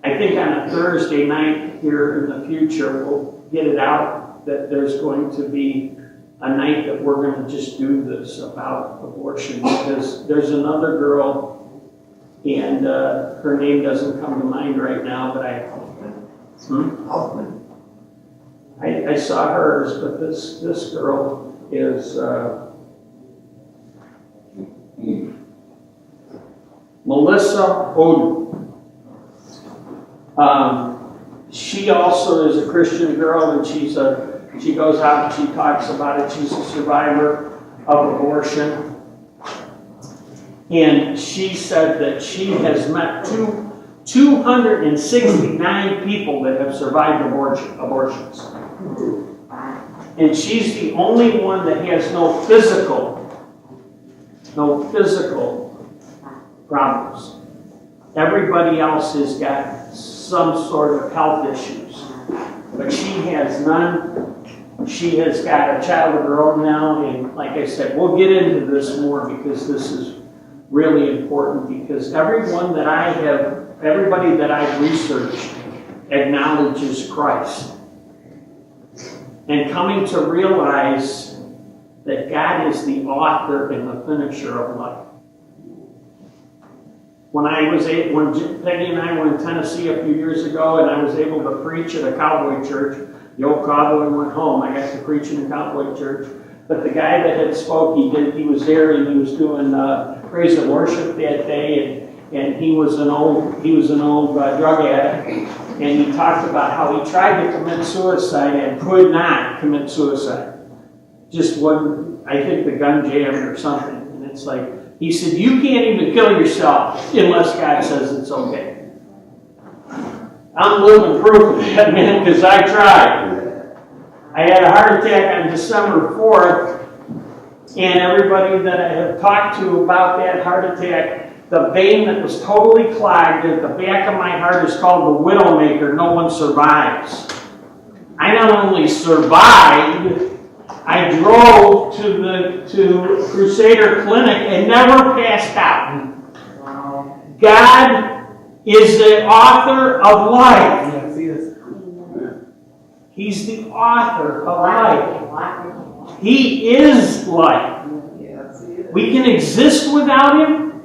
I think on a Thursday night here in the future, we'll get it out that there's going to be a night that we're going to just do this about abortion, because there's another girl, and her name doesn't come to mind right now, but I saw hers, but this girl is Melissa Oden. She also is a Christian girl, and she goes out and she talks about it. She's a survivor of abortion. And she said that she has met 269 people that have survived abortions. And she's the only one that has no physical problems. Everybody else has got some sort of health issues. But she has none. She has got a child of her own now, and like I said, we'll get into this more because this is really important, because everybody that I've researched acknowledges Christ. And coming to realize that God is the author and the finisher of life. When Peggy and I were in Tennessee a few years ago, and I was able to preach at a cowboy church, the old cowboy went home. I got to preach in a cowboy church. But the guy that had spoke, he was there, and he was doing praise and worship that day, and he was an old drug addict, and he talked about how he tried to commit suicide and could not commit suicide. Just wouldn't. I think the gun jammed or something, and it's like, he said, you can't even kill yourself unless God says it's okay. I'm living proof of that, man, because I tried. I had a heart attack on December 4th, and everybody that I have talked to about that heart attack, the vein that was totally clogged at the back of my heart is called the widowmaker. No one survives. I not only survived, I drove to Crusader Clinic and never passed out. God is the author of life.
Yes, he is.
He's the author of life. He is life.
Yes, he is.
We can exist without Him.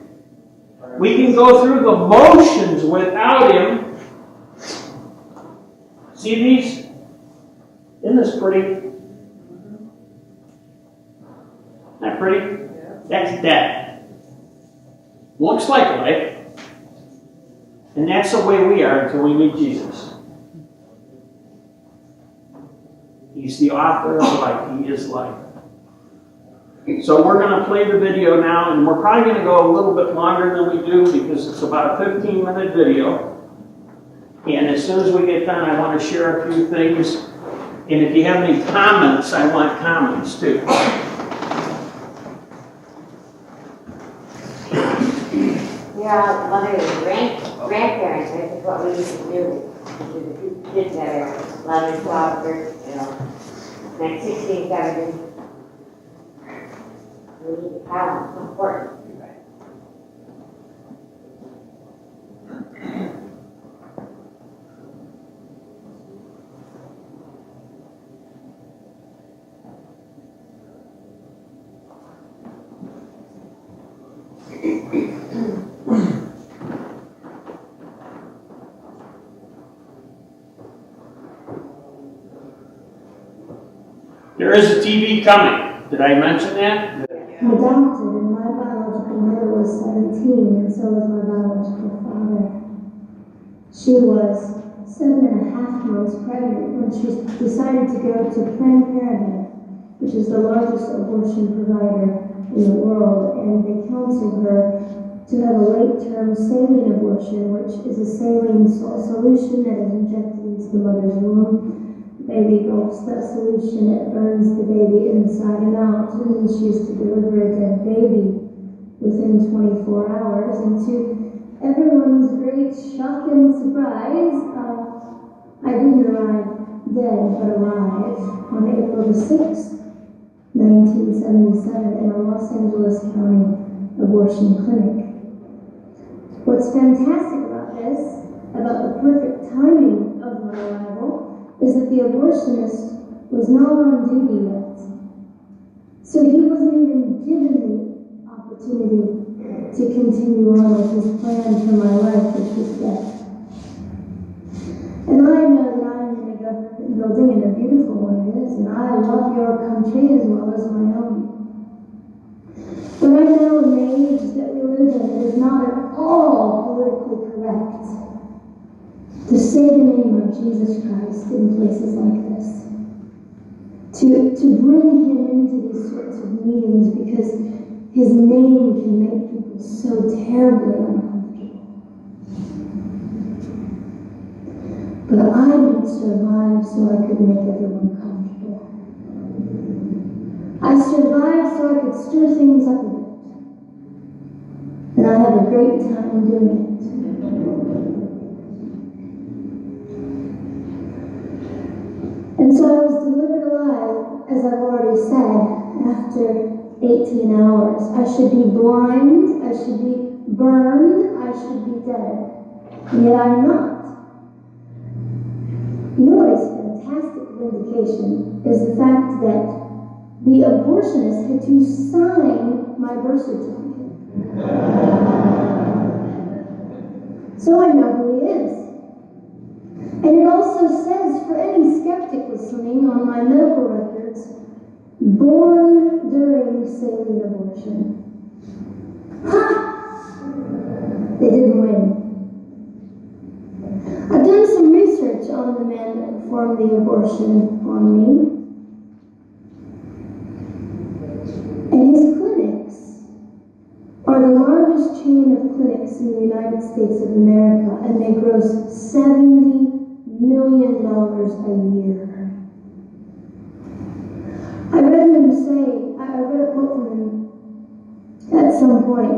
We can go through the motions without Him. See these? Isn't this pretty? Isn't that pretty? That's death. Looks like life. And that's the way we are until we meet Jesus. He's the author of life. He is life. So we're going to play the video now, and we're probably going to go a little bit longer than we do because it's about a 15-minute video. And as soon as we get done, I want to share a few things. And if you have any comments, I want comments too.
Yeah, mothers and grandparents, this is what we used to do. The kids that are 11, 12, 13, like 16, 17. We we need to have them, it's important.
There is a TV coming. Did I mention that?
I'm adopted, and my biological mother was 17, and so was my biological father. She was 7.5 months pregnant when she decided to go to Planned Parenthood, which is the largest abortion provider in the world, and they counseled her to have a late-term saline abortion, which is a saline solution that is injected into the mother's womb. Baby gulps that solution, it burns the baby inside and out, and then she is to deliver a dead baby within 24 hours. And to everyone's great shock and surprise, I didn't arrive dead, but alive on April the 6th, 1977 in a Los Angeles County abortion clinic. What's fantastic about this, about the perfect timing of my arrival, is that the abortionist was not on duty yet. So he wasn't even given the opportunity to continue on with his plan for my life, which was death. And I know that I'm in a government building, and a beautiful one it is, and I love your country as well as my own. But I know in the age that we live in, it is not at all politically correct to say the name of Jesus Christ in places like this. To bring him into these sorts of meetings because his name can make people so terribly uncomfortable. But I didn't survive so I could make everyone comfortable. I survived so I could stir things up a bit. And I had a great time doing it. And so I was delivered alive, as I've already said, after 18 hours. I should be blind, I should be burned, I should be dead. And yet I'm not. You know what is fantastic vindication is the fact that the abortionist had to sign my birth certificate. So I know who he is. And it also says, for any skeptic listening on my medical records, born during saline abortion. Ha! They didn't win. I've done some research on the man that performed the abortion on me. And his clinics are the largest chain of clinics in the United States of America, and they gross $70 million a year. I read him say, I read a quote from him at some point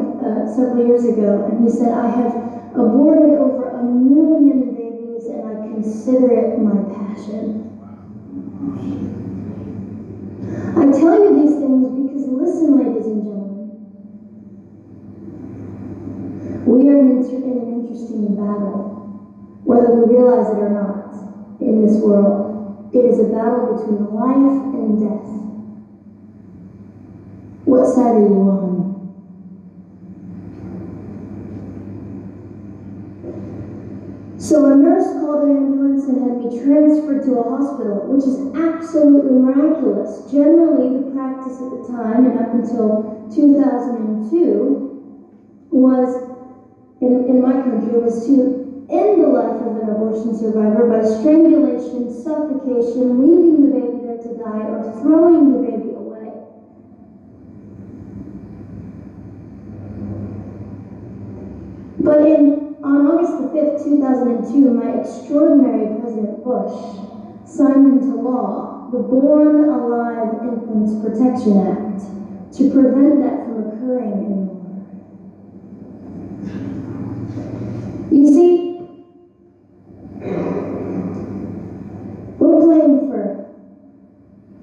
several years ago, and he said, I have aborted over 1 million babies and I consider it my passion. I tell you these things because listen, ladies and gentlemen, we are in an interesting battle, whether we realize it or not, in this world. It is a battle between life and death. What side are you on? So a nurse called an ambulance and had me transferred to a hospital, which is absolutely miraculous. Generally, the practice at the time, and up until 2002, was, in my country, was to end the life of an abortion survivor by strangulation, suffocation, leaving the baby there to die, or throwing the baby away. But on August the 5th, 2002, my extraordinary President Bush signed into law the Born Alive Infants Protection Act to prevent that from occurring anymore. You see, we're playing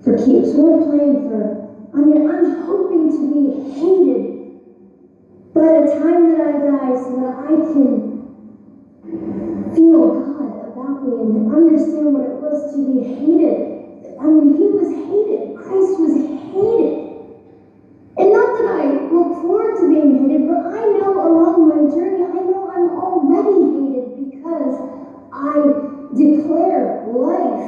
for keeps. We're playing for, I'm hoping to be I can feel God about me and understand what it was to be hated. I mean, he was hated. Christ was hated. And not that I look forward to being hated, but I know along my journey, I know I'm already hated because I declare life.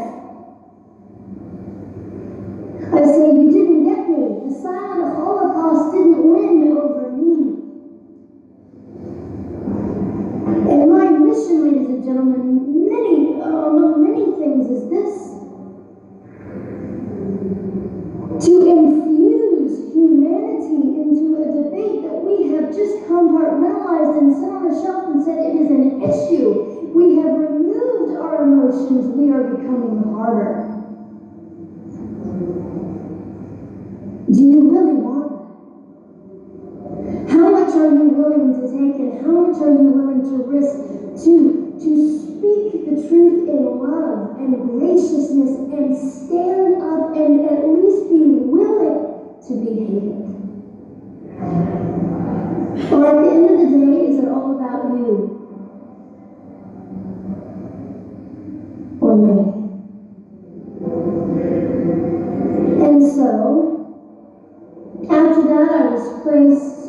I say, you didn't get me. The silent Holocaust didn't win over me. And my mission, ladies and gentlemen, among many things, is this: to infuse humanity into a debate that we have just compartmentalized and set on a shelf and said it is an issue. We have removed our emotions. We are becoming harder. Do you really want that? How much are you willing to take and how much are you willing to risk to speak the truth in love and graciousness and stand up and at least be willing to be hated? Or at the end of the day, is it all about you? Or me? And so, after that, I was placed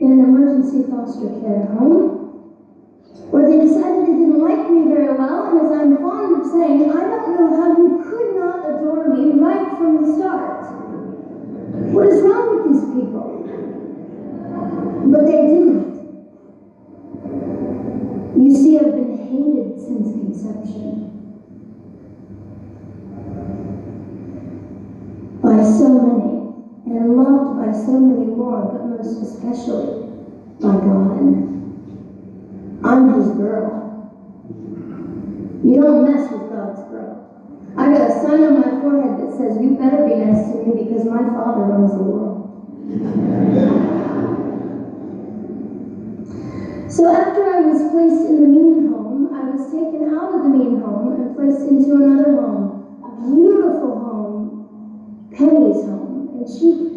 in an emergency foster care home where they decided they didn't like me very well, and as I'm fond of saying, I don't know how you could not adore me right from the start. What is wrong with these people? But they didn't. You see, I've been hated since conception. By so many, and loved by so many more, but most especially by God. I'm his girl. You don't mess with God's girl. I got a sign on my forehead that says, you better be nice to me because my Father runs the world. So after I was placed in the mean home, I was taken out of the mean home and placed into another home, a beautiful home, Penny's home. And she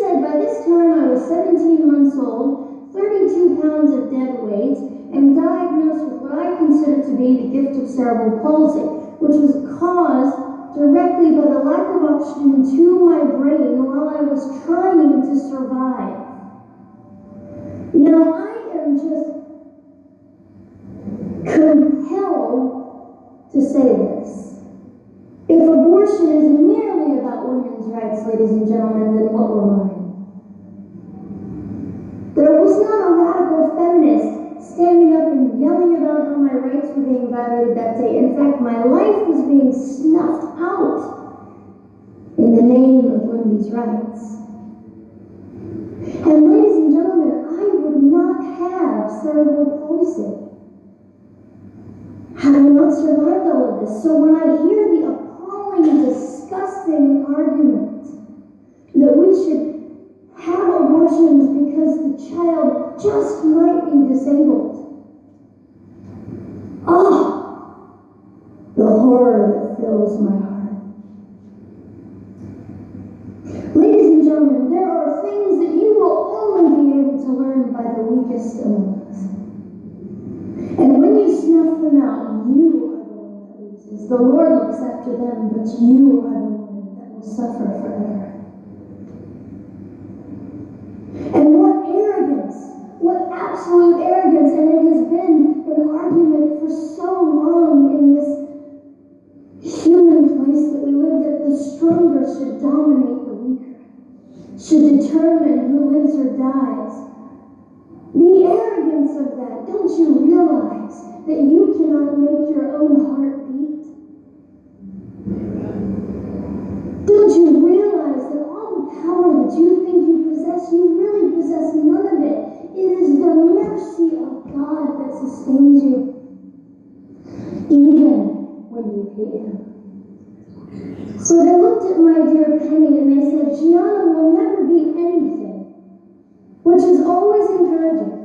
said by this time I was 17 months old, 32 pounds of dead weight, and diagnosed with what I consider to be the gift of cerebral palsy, which was caused directly by the lack of oxygen to my brain while I was trying to survive. Now, I am just compelled to say this. If abortion is merely about women's rights, ladies and gentlemen, then what were mine? There was not a radical feminist standing up and yelling about how my rights were being violated that day. In fact, my life was being snuffed out in the name of women's rights. And ladies and gentlemen, I would not have cerebral palsy had I not survived all of this. So when I hear the appalling, disgusting argument that we should have abortions because the child just might be disabled. Oh, the horror that fills my heart. Ladies and gentlemen, there are things that you will only be able to learn by the weakest among us. And when you snuff them out, you are the one that loses. The Lord looks after them, but you are the one that will suffer forever. And what arrogance, what absolute arrogance, and it has been an argument for so long in this human place that we live, that the stronger should dominate the weaker, should determine who lives or dies. The arrogance of that, don't you realize that you cannot make your own heart beat? Don't you realize that all the power that you think you possess, you really possess none of it? It is the mercy of God that sustains you, even when you hate him. So they looked at my dear Penny and they said, Gianna will never be anything, which is always encouraging.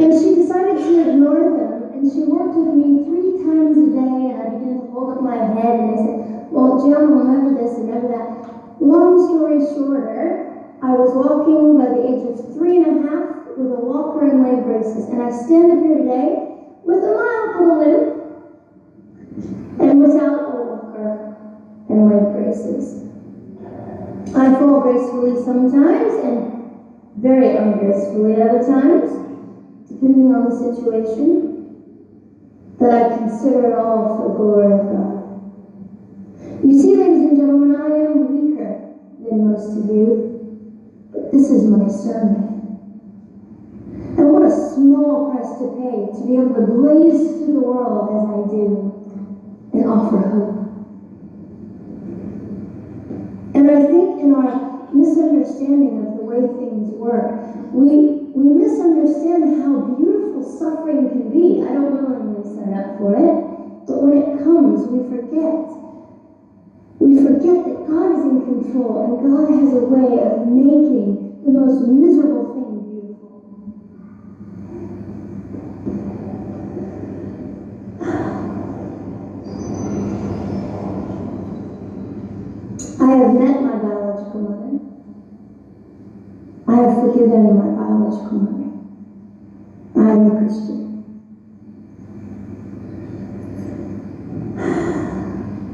And she decided to ignore them, and she worked with me 3 times a day, and I began to hold up my head, and they said, well, Gianna will never this and never that. Long story shorter, I was walking by the age of 3 and a half with a walker and leg braces, and I stand up here today with a mild little limp and without a walker and leg braces. I fall gracefully sometimes and very ungracefully at other times, depending on the situation. But I consider it all for the glory of God. You see, ladies and gentlemen, I am weaker than most of you, but this is my sermon. And what a small price to pay to be able to blaze through the world as I do and offer hope. And I think in our misunderstanding of the way things work, we misunderstand how beautiful suffering can be. I don't willingly sign up for it, but when it comes, we forget. We forget that God is in control and God has a way of making the most miserable thing beautiful. I have met my biological mother. I have forgiven my biological mother. I am a Christian.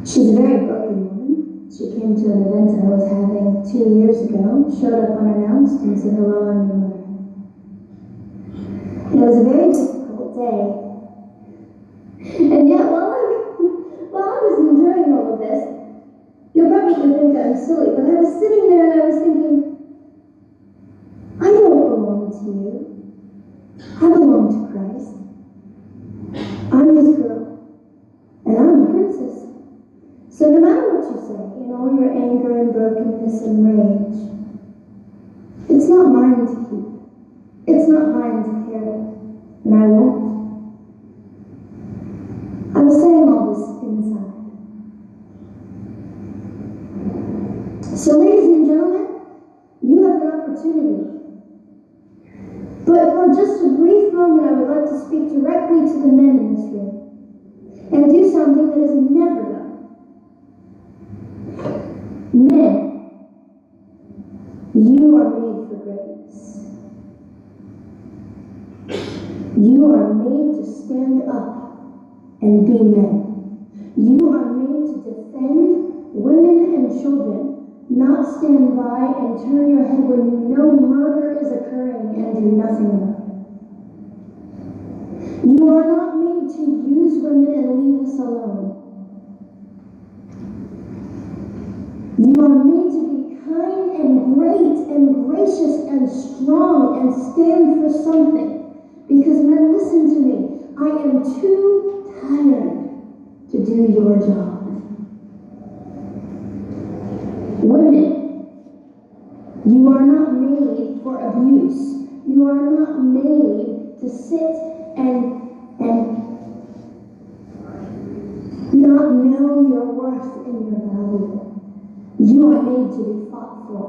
She's a very broken woman. She came to an event I was having 2 years ago, showed up unannounced, and said, "Hello, I'm your mother." And it was a very difficult day. And yet, while I was enduring all of this, you'll probably think I'm silly, but I was sitting there and I was thinking, I don't belong to you. I belong to Christ. I'm his girl, and I'm a princess. So no matter what you say, in all your anger and brokenness and rage, it's not mine to keep. It's not mine to carry, and I won't. I was saying all this inside. So ladies and gentlemen, you have an opportunity. But for just a brief moment, I would like to speak directly to the men in this room and do something that is never done. Men, you are made for greatness. You are made to stand up and be men. You are made to defend women and children, not stand by and turn your head when you know murder is occurring and do nothing about it. You are not made to use women and leave us alone. You are made to be kind and great and gracious and strong and stand for something. Because men, listen to me. I am too tired to do your job. Women, you are not made for abuse. You are not made to sit and not know your worth and your value. You are made to be fought for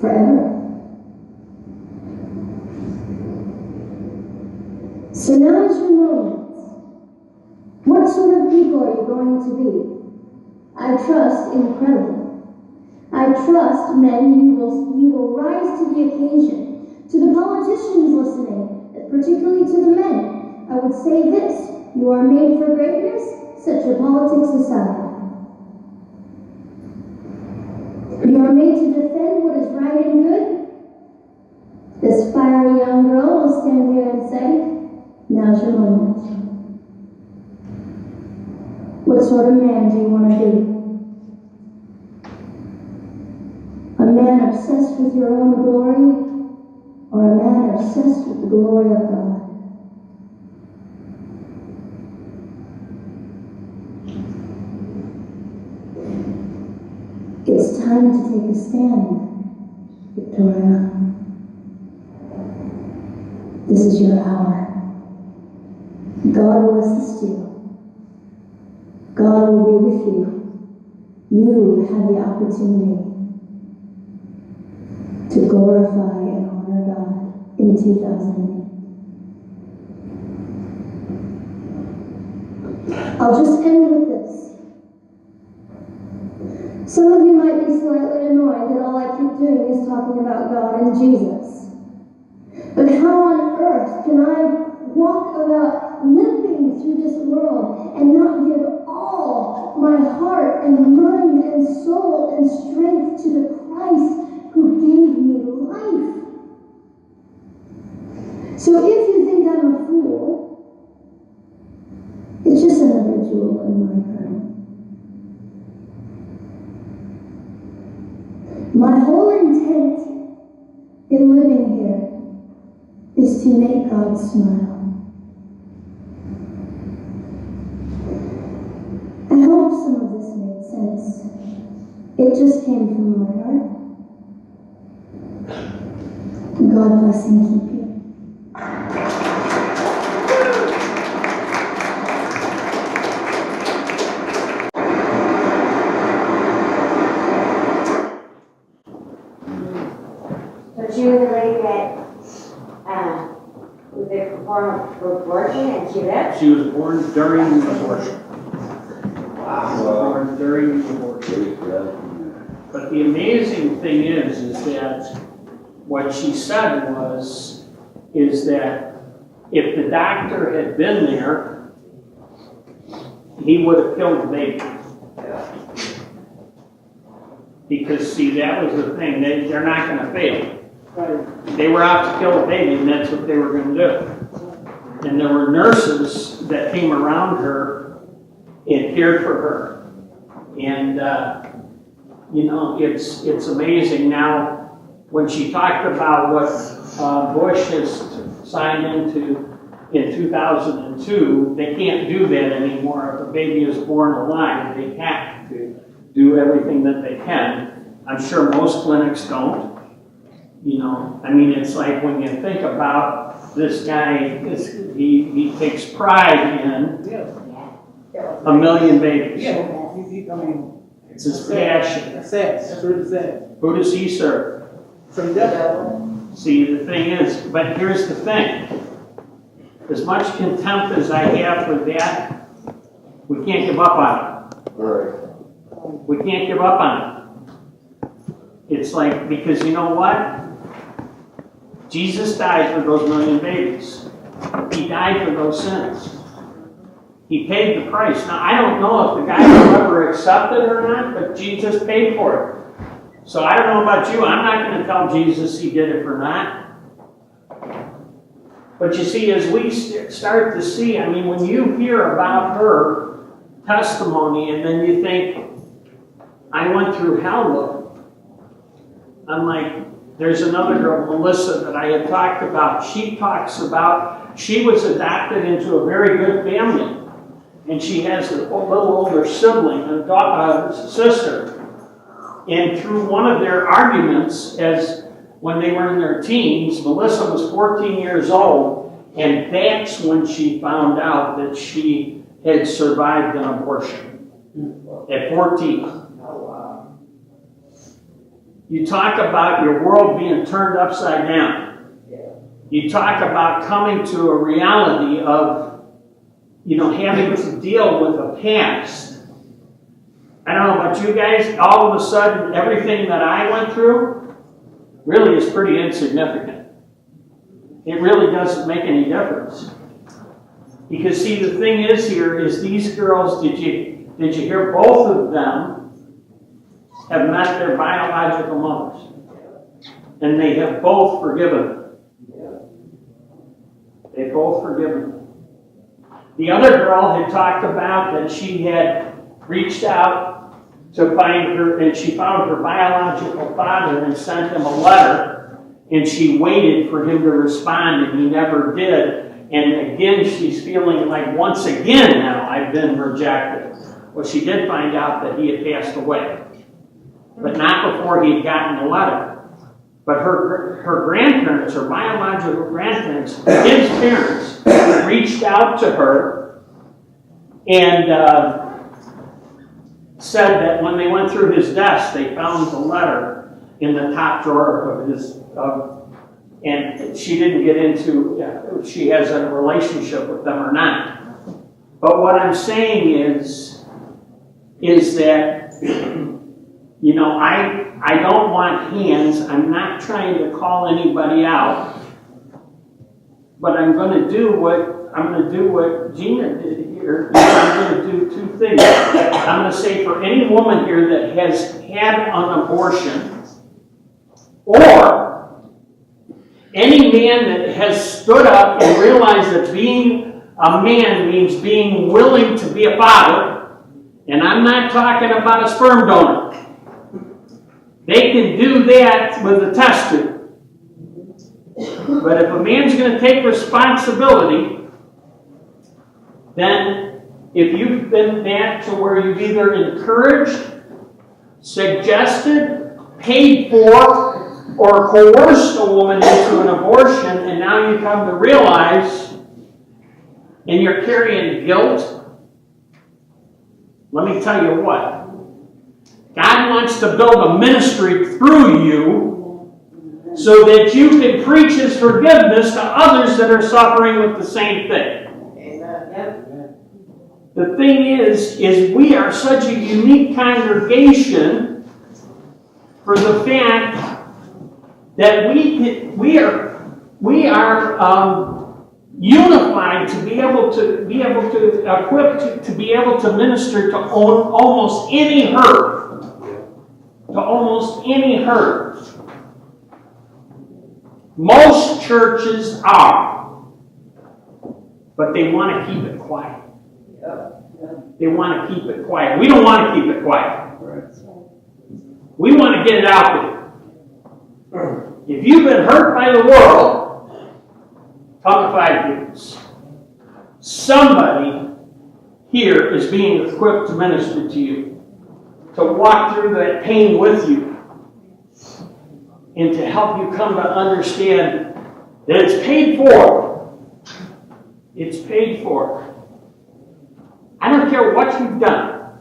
forever. So now is your moment. What sort of people are you going to be? I trust incredible. I trust, men, you will rise to the occasion. To the politicians listening, particularly to the men, I would say this: you are made for greatness, set your politics aside. You are made to defend what is right and good. This fiery young girl will stand here and say, now's your moment. What sort of man do you want to be? A man obsessed with your own glory, or a man obsessed with the glory of God? It's time to take a stand, Victoria. This is your hour. God will assist you. God will be with you. You have the opportunity to glorify and honor God in 2008. I'll just end with this. Some of you might be slightly annoyed that all I keep doing is talking about God and Jesus. But how on earth can I walk about limping through this world and not give all my heart and mind and soul and strength to the Christ who gave me life? So if you think I'm a fool, it's just another jewel in my crown. My whole intent in living here is to make God smile. I hope some of this made sense. It just came from my heart. God bless and keep you.
So she was a lady that, was a performer for abortion and she lived?
She was born during the abortion.
Wow.
Born during the abortion. But the amazing thing is that what she said is that if the doctor had been there, he would have killed the baby. Because see, that was the thing, they're not gonna fail. They were out to kill the baby, and that's what they were gonna do. And there were nurses that came around her and cared for her. And, you know, it's amazing. Now, when she talked about what Bush has signed into in 2002, they can't do that anymore. If a baby is born alive, they have to do everything that they can. I'm sure most clinics don't. You know, I mean, it's like when you think about this guy, he takes pride in a million babies.
I mean,
It's his passion.
that's sad. That's really sad.
Who does he serve?
From devil.
See, the thing is, but here's the thing. As much contempt as I have for that, we can't give up on it.
Alright.
We can't give up on it. It's like, because you know what? Jesus died for those million babies. He died for those sins. He paid the price. Now, I don't know if the guy will ever accept it or not, but Jesus paid for it. So I don't know about you. I'm not going to tell Jesus he did it or not. But you see, as we start to see, I mean, when you hear about her testimony and then you think, I went through hell, look. I'm like, there's another girl, Melissa, that I had talked about. She talks about, she was adopted into a very good family. And she has a little older sibling, a sister. And through one of their arguments, as when they were in their teens, Melissa was 14 years old, and that's when she found out that she had survived an abortion. At 14. You talk about your world being turned upside down. You talk about coming to a reality of, you know, having to deal with a past. I don't know about you guys, all of a sudden, everything that I went through really is pretty insignificant. It really doesn't make any difference. Because see, the thing is here is these girls, did you hear both of them have met their biological mothers. And they have both forgiven them. They both forgiven them. The other girl had talked about that she had reached out to find her, and she found her biological father and sent him a letter, and she waited for him to respond, and he never did. And again, she's feeling like, once again now, I've been rejected. Well, she did find out that he had passed away, but not before he had gotten the letter. But her grandparents, her biological grandparents, his parents, reached out to her and said that when they went through his desk, they found the letter in the top drawer of his, and she didn't get into if she has a relationship with them or not. But what I'm saying is that, you know, I don't want hands. I'm not trying to call anybody out. But I'm gonna do what Gina did here. I'm gonna do two things. I'm gonna say for any woman here that has had an abortion, or any man that has stood up and realized that being a man means being willing to be a father, and I'm not talking about a sperm donor. They can do that with a test tube. But if a man's going to take responsibility, then if you've been that to where you've either encouraged, suggested, paid for, or coerced a woman into an abortion, and now you come to realize, and you're carrying guilt, let me tell you what. God wants to build a ministry through you so that you can preach His forgiveness to others that are suffering with the same thing.
Amen.
The thing is we are such a unique congregation for the fact that we are unified to be able to equipped to be able to minister to almost any hurt, to almost any hurt. Most churches are, but they want to keep it quiet. They want to keep it quiet. We don't want to keep it quiet. We want to get it out there. If you've been hurt by the world, talk to 5 years. Somebody here is being equipped to minister to you, to walk through that pain with you, and to help you come to understand that it's paid for. It's paid for. I don't care what you've done.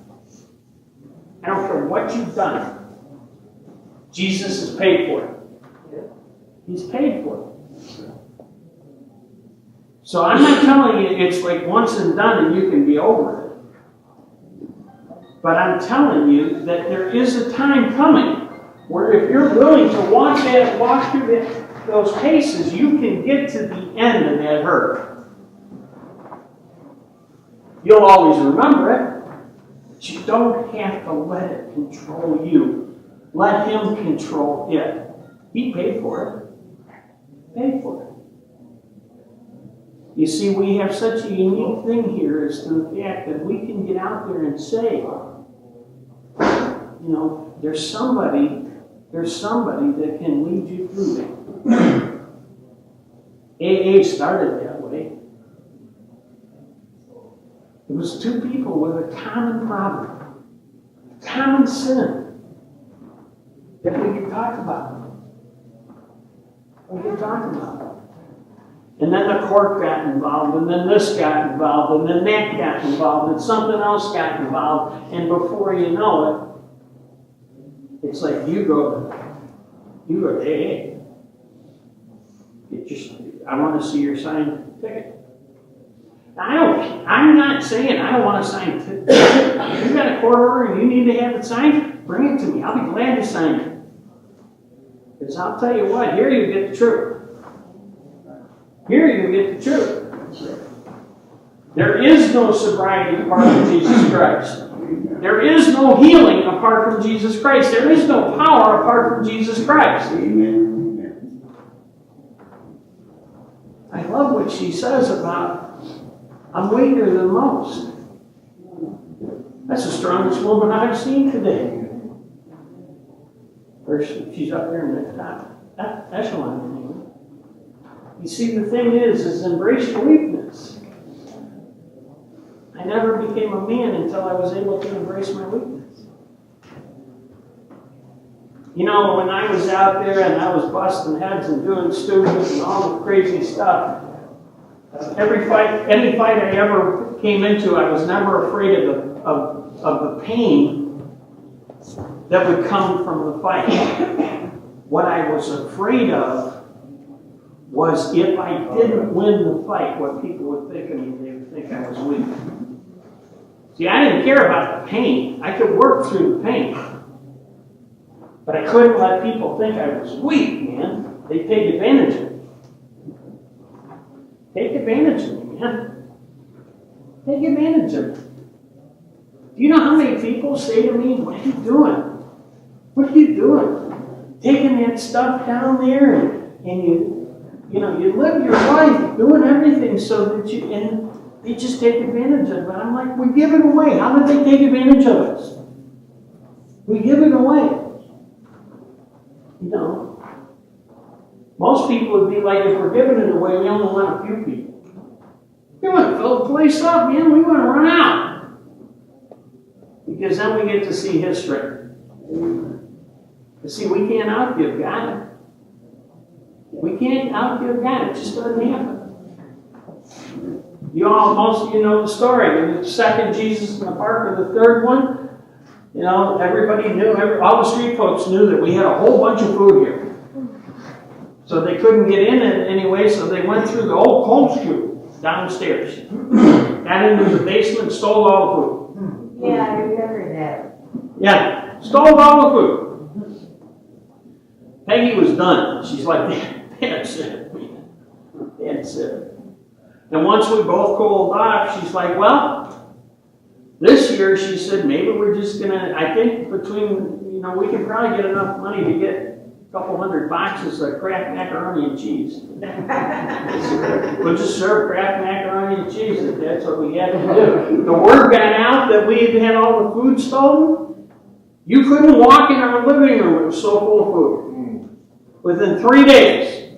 I don't care what you've done. Jesus has paid for it. He's paid for it. So I'm not telling you it's like once and done and you can be over it. But I'm telling you that there is a time coming where if you're willing to walk through those paces, you can get to the end of that hurt. You'll always remember it, but you don't have to let it control you. Let Him control it. He paid for it. Paid for it. You see, we have such a unique thing here as to the fact that we can get out there and say, there's somebody that can lead you through that. AA started that way. It was two people with a common problem, common sin that we could talk about. We could talk about. And then the court got involved, and then this got involved, and then that got involved, and something else got involved, and before you know it, it's like you go to AA. I want to see your signed ticket. I'm not saying I don't want to sign a ticket. If you got a court order and you need to have it signed, bring it to me. I'll be glad to sign it. Because I'll tell you what, here you get the truth. Here you get the truth. There is no sobriety apart from Jesus Christ. There is no healing apart from Jesus Christ. There is no power apart from Jesus Christ.
Amen.
I love what she says about, I'm weaker than most. That's the strongest woman I've seen today. Or she's up there in the top echelon. You see, the thing is embrace your weakness. I never became a man until I was able to embrace my weakness. When I was out there and I was busting heads and doing stupid and all the crazy stuff, any fight I ever came into, I was never afraid of the pain that would come from the fight. What I was afraid of was if I didn't win the fight, what people would think of me. They would think I was weak. See, I didn't care about the pain. I could work through the pain. But I couldn't let people think I was weak, man. They take advantage of me. Take advantage of me, man. Take advantage of me. Do you know how many people say to me, what are you doing? What are you doing? Taking that stuff down there and you live your life doing everything so that and they just take advantage of it. I'm like, we give it away. How did they take advantage of us? We give it away. Most people would be like, if we're giving it away, we only want a few people. We want to fill the place up, man. We want to run out. Because then we get to see His strength. But see, we can't outgive God. We can't outgive God. It just doesn't happen. Most of you know the story. In the second Jesus in the park, or the third one, everybody knew, all the street folks knew that we had a whole bunch of food here. So they couldn't get in it anyway, so they went through the old cold chute downstairs. Got into the basement, stole all the food.
Yeah, I remember that.
Yeah, stole all the food. Peggy was done. She's like, that's it, man. That's it. And once we both cooled off, she's like, well, this year, she said, maybe we're just going to, I think between, we can probably get enough money to get a couple hundred boxes of Kraft macaroni and cheese. We'll just serve Kraft macaroni and cheese if that's what we had to do. The word got out that we had all the food stolen. You couldn't walk in our living room. It was so full of food. Within 3 days,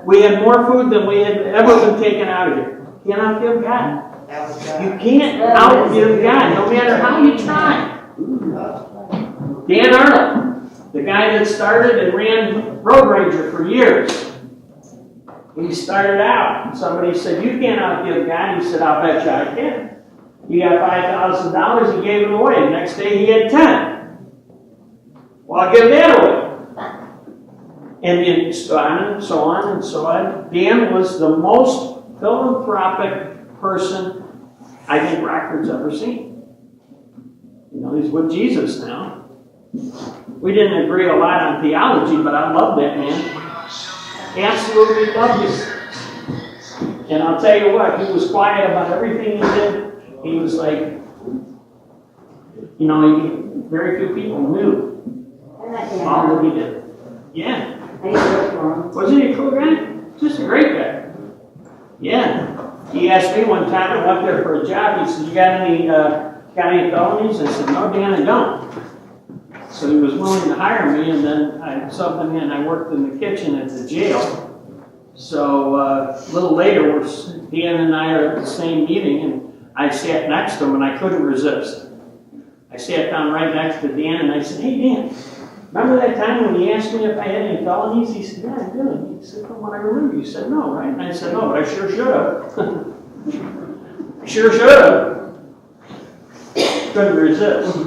we had more food than we had ever been taken out of here. You can't outgive God. You can't outgive God, no matter how you try. Dan Arnold, the guy that started and ran Road Ranger for years. He started out, and somebody said, you can't outgive God. He said, I'll bet you I can. He got $5,000, he gave it away. The next day he had 10. Well, I'll give that away. And so on and so on and so on. Dan was the most philanthropic person I think Rockford's ever seen. He's with Jesus now. We didn't agree a lot on theology, but I love that man. Absolutely loved him. And I'll tell you what, he was quiet about everything he did. He was like, very few people knew all that he did. Yeah. Wasn't he a cool guy? Just a great guy. Yeah. He asked me one time, I went there for a job, he said, you got any felonies? I said, no, Dan, I don't. So he was willing to hire me, and then I subbed him in. I worked in the kitchen at the jail. So a little later, Dan and I are at the same meeting, and I sat next to him, and I couldn't resist. I sat down right next to Dan, and I said, hey, Dan, remember that time when he asked me if I had any felonies? He said, yeah, I do. He said, from what I remember. You said, no, right? And I said, no, but I sure should have. I sure should have. Couldn't resist.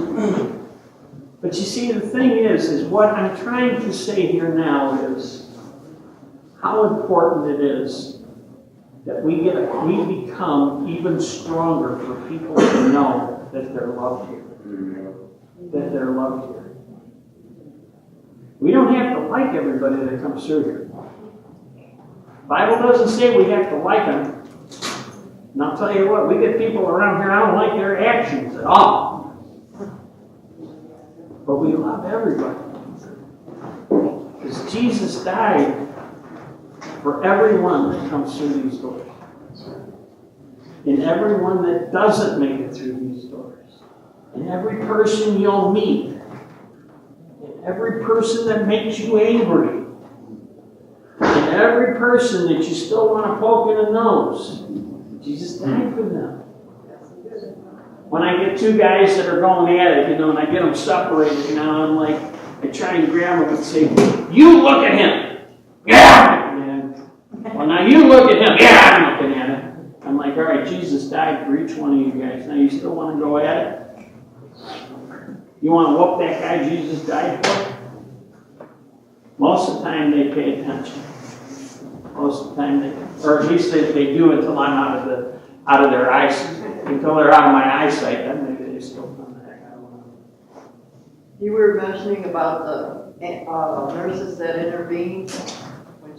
But you see, the thing is what I'm trying to say here now is how important it is that we become even stronger for people to know that they're loved here. That they're loved here. We don't have to like everybody that comes through here. The Bible doesn't say we have to like them. And I'll tell you what, we get people around here, I don't like their actions at all. But we love everybody. Because Jesus died for everyone that comes through these doors. And everyone that doesn't make it through these doors. And every person you'll meet. And every person that makes you angry. And every person that you still want to poke in the nose. Jesus died for them. When I get two guys that are going at it, and I get them separated, I'm like, I try and grab them and say, you look at him. Yeah. And, well, now you look at him. Yeah, I'm looking at him. I'm like, all right, Jesus died for each one of you guys. Now you still want to go at it? You want to whoop that guy Jesus died for? Most of the time they pay attention. Most of the time or at least they do until I'm out of their eyes. Until they're out of my eyesight, then maybe they still come back. I don't know.
You were mentioning about the nurses that intervened when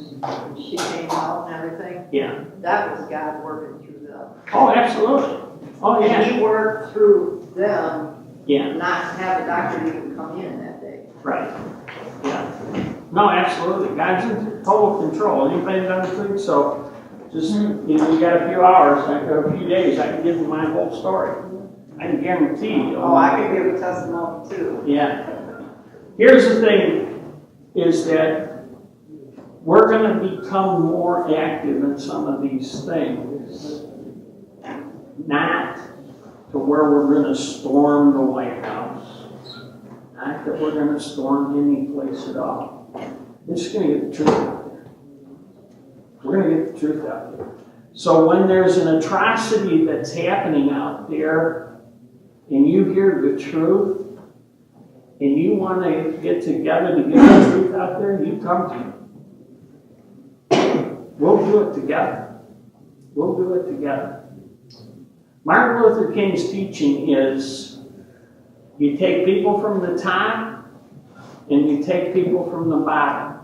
she came out and everything,
Yeah.
that was God working through them.
Oh, absolutely. Oh,
And
yeah.
he worked through them,
Yeah,
not have a doctor even come in that day.
right. Yeah. No, absolutely. God's in total control. Anybody done anything? So just, you know, you got a few hours, I got a few days, I can give you my whole story. I can guarantee you.
Oh, I can give a testimony too.
Yeah. Here's the thing, is that we're gonna become more active in some of these things. Not to where we're gonna storm the White House. Not that we're gonna storm any place at all. We're just gonna get the truth out there. We're gonna get the truth out there. So when there's an atrocity that's happening out there, and you hear the truth, and you want to get together to get the truth out there, you come to me. We'll do it together. We'll do it together. Martin Luther King's teaching is you take people from the top and you take people from the bottom.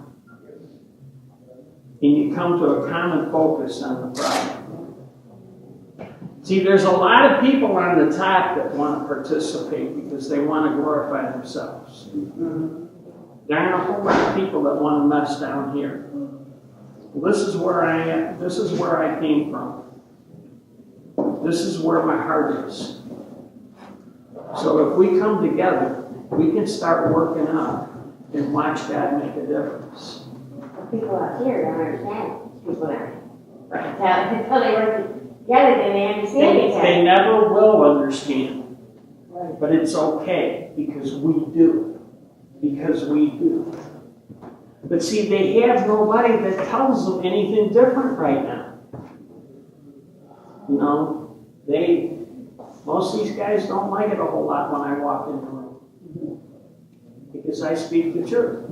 And you come to a common focus on the problem. See, there's a lot of people on the top that want to participate because they want to glorify themselves. There aren't a whole lot of people that want to mess down here. Well, this is where I am. This is where I came from. This is where my heart is. So if we come together, we can start working out and watch God make a difference.
People out here don't understand it. People aren't. Until they work together, then they understand each other.
They never will understand. But it's okay because we do. Because we do. But see, they have nobody that tells them anything different right now. You know, most of these guys don't like it a whole lot when I walk in the room. Because I speak the truth.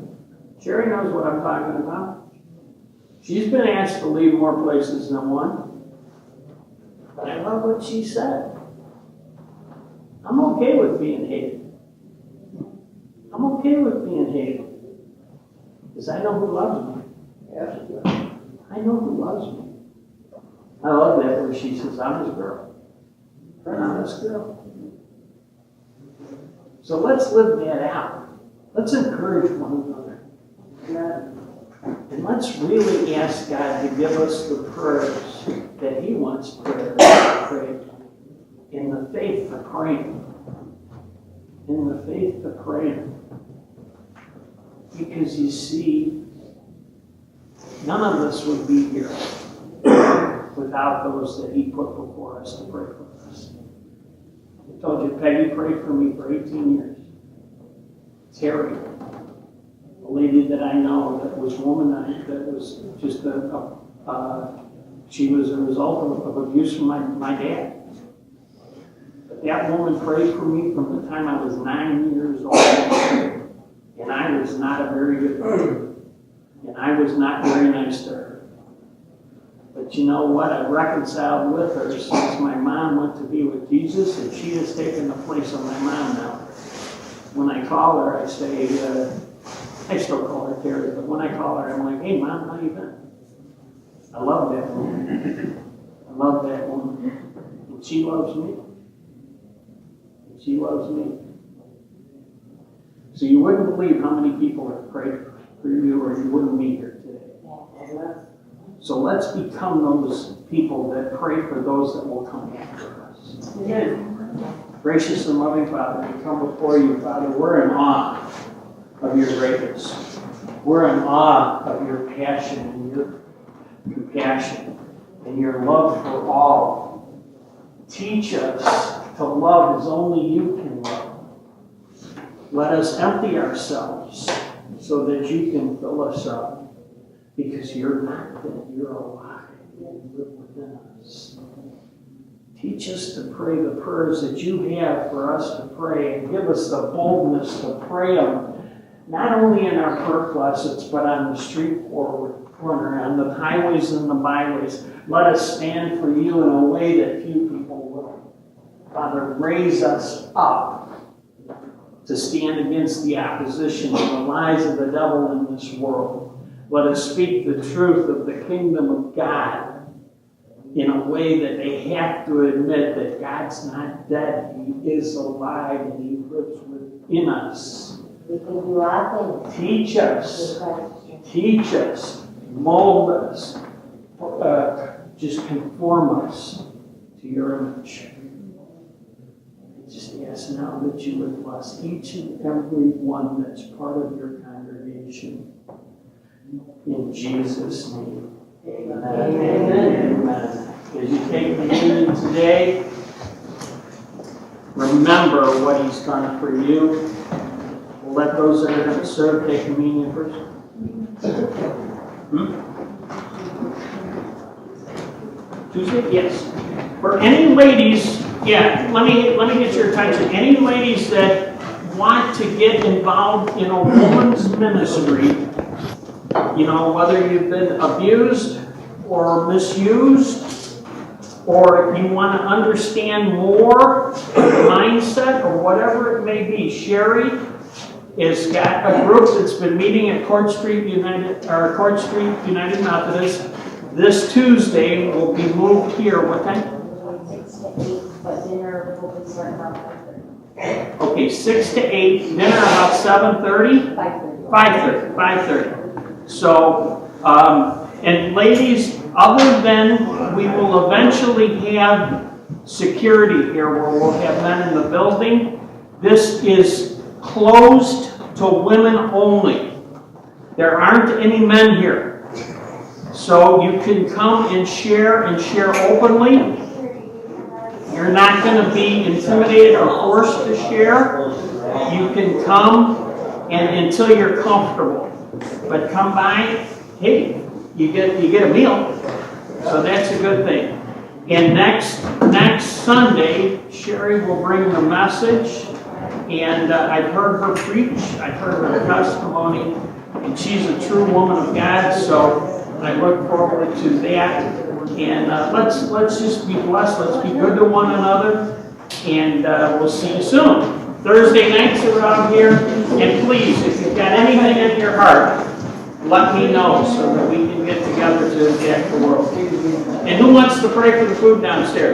Sherry knows what I'm talking about. She's been asked to leave more places than one. But I love what she said. I'm okay with being hated. I'm okay with being hated. Because I know who loves me. I know who loves me. I love that where she says, I'm his girl. I'm his girl. So let's live that out. Let's encourage one another. And let's really ask God to give us the prayers that He wants prayers to pray. In the faith to praying. In the faith to praying. Because you see, none of us would be here without those that He put before us to pray for us. I told you, Peggy prayed for me for 18 years. Terry, a lady that I know that was womanized, that was just she was a result of abuse from my dad. But that woman prayed for me from the time I was 9 years old. And I was not a very good person. And I was not very nice to her. But you know what? I reconciled with her since my mom went to be with Jesus, and she has taken the place of my mom now. When I call her, I say, I still call her Terry, but when I call her, I'm like, hey, Mom, how you been? I love that woman. I love that woman. And she loves me. And she loves me. So you wouldn't believe how many people have prayed for you, or you wouldn't be here today. So let's become those people that pray for those that will come after us. Gracious and loving Father, we come before you, Father. We're in awe of your greatness. We're in awe of your passion and your compassion and your love for all. Teach us to love as only you can love. Let us empty ourselves so that you can fill us up. Because you're not dead, you're alive. You live within us. Teach us to pray the prayers that you have for us to pray, and give us the boldness to pray them, not only in our prayer closets, but on the street corner, on the highways and the byways. Let us stand for you in a way that few people will. Father, raise us up to stand against the opposition and the lies of the devil in this world. Let us speak the truth of the kingdom of God in a way that they have to admit that God's not dead. He is alive and He lives within us.
We can do all things.
Teach us. Teach us. Mold us. Just conform us to your image. I just ask now that you would bless each and every one that's part of your congregation. In Jesus' name. Amen. Amen. As you take communion today, remember what He's done for you. We'll let those that are going to serve take communion first. Tuesday? Yes. For any ladies, yeah, let me get your attention. Any ladies that want to get involved in a woman's ministry, you know, whether you've been abused or misused, or you want to understand more the mindset or whatever it may be, Sherry has got a group that's been meeting at Court Street United Methodist. This Tuesday will be moved here. What time?
6 to 8, but dinner will be starting about 5:30.
Okay, 6 to 8. Dinner about 7:30?
5:30.
5:30. So, and ladies, other than we will eventually have security here where we'll have men in the building, this is closed to women only. There aren't any men here. So you can come and share openly. You're not going to be intimidated or forced to share. You can come and until you're comfortable. But come by, hey, you get a meal. So that's a good thing. And next Sunday, Sherry will bring the message. And I've heard her preach. I've heard her testimony. And she's a true woman of God. So I look forward to that. And let's just be blessed. Let's be good to one another. And we'll see you soon. Thursday nights around here. And please, if you've got anything in your heart, let me know so that we can get together to impact the world. And who wants to pray for the food downstairs?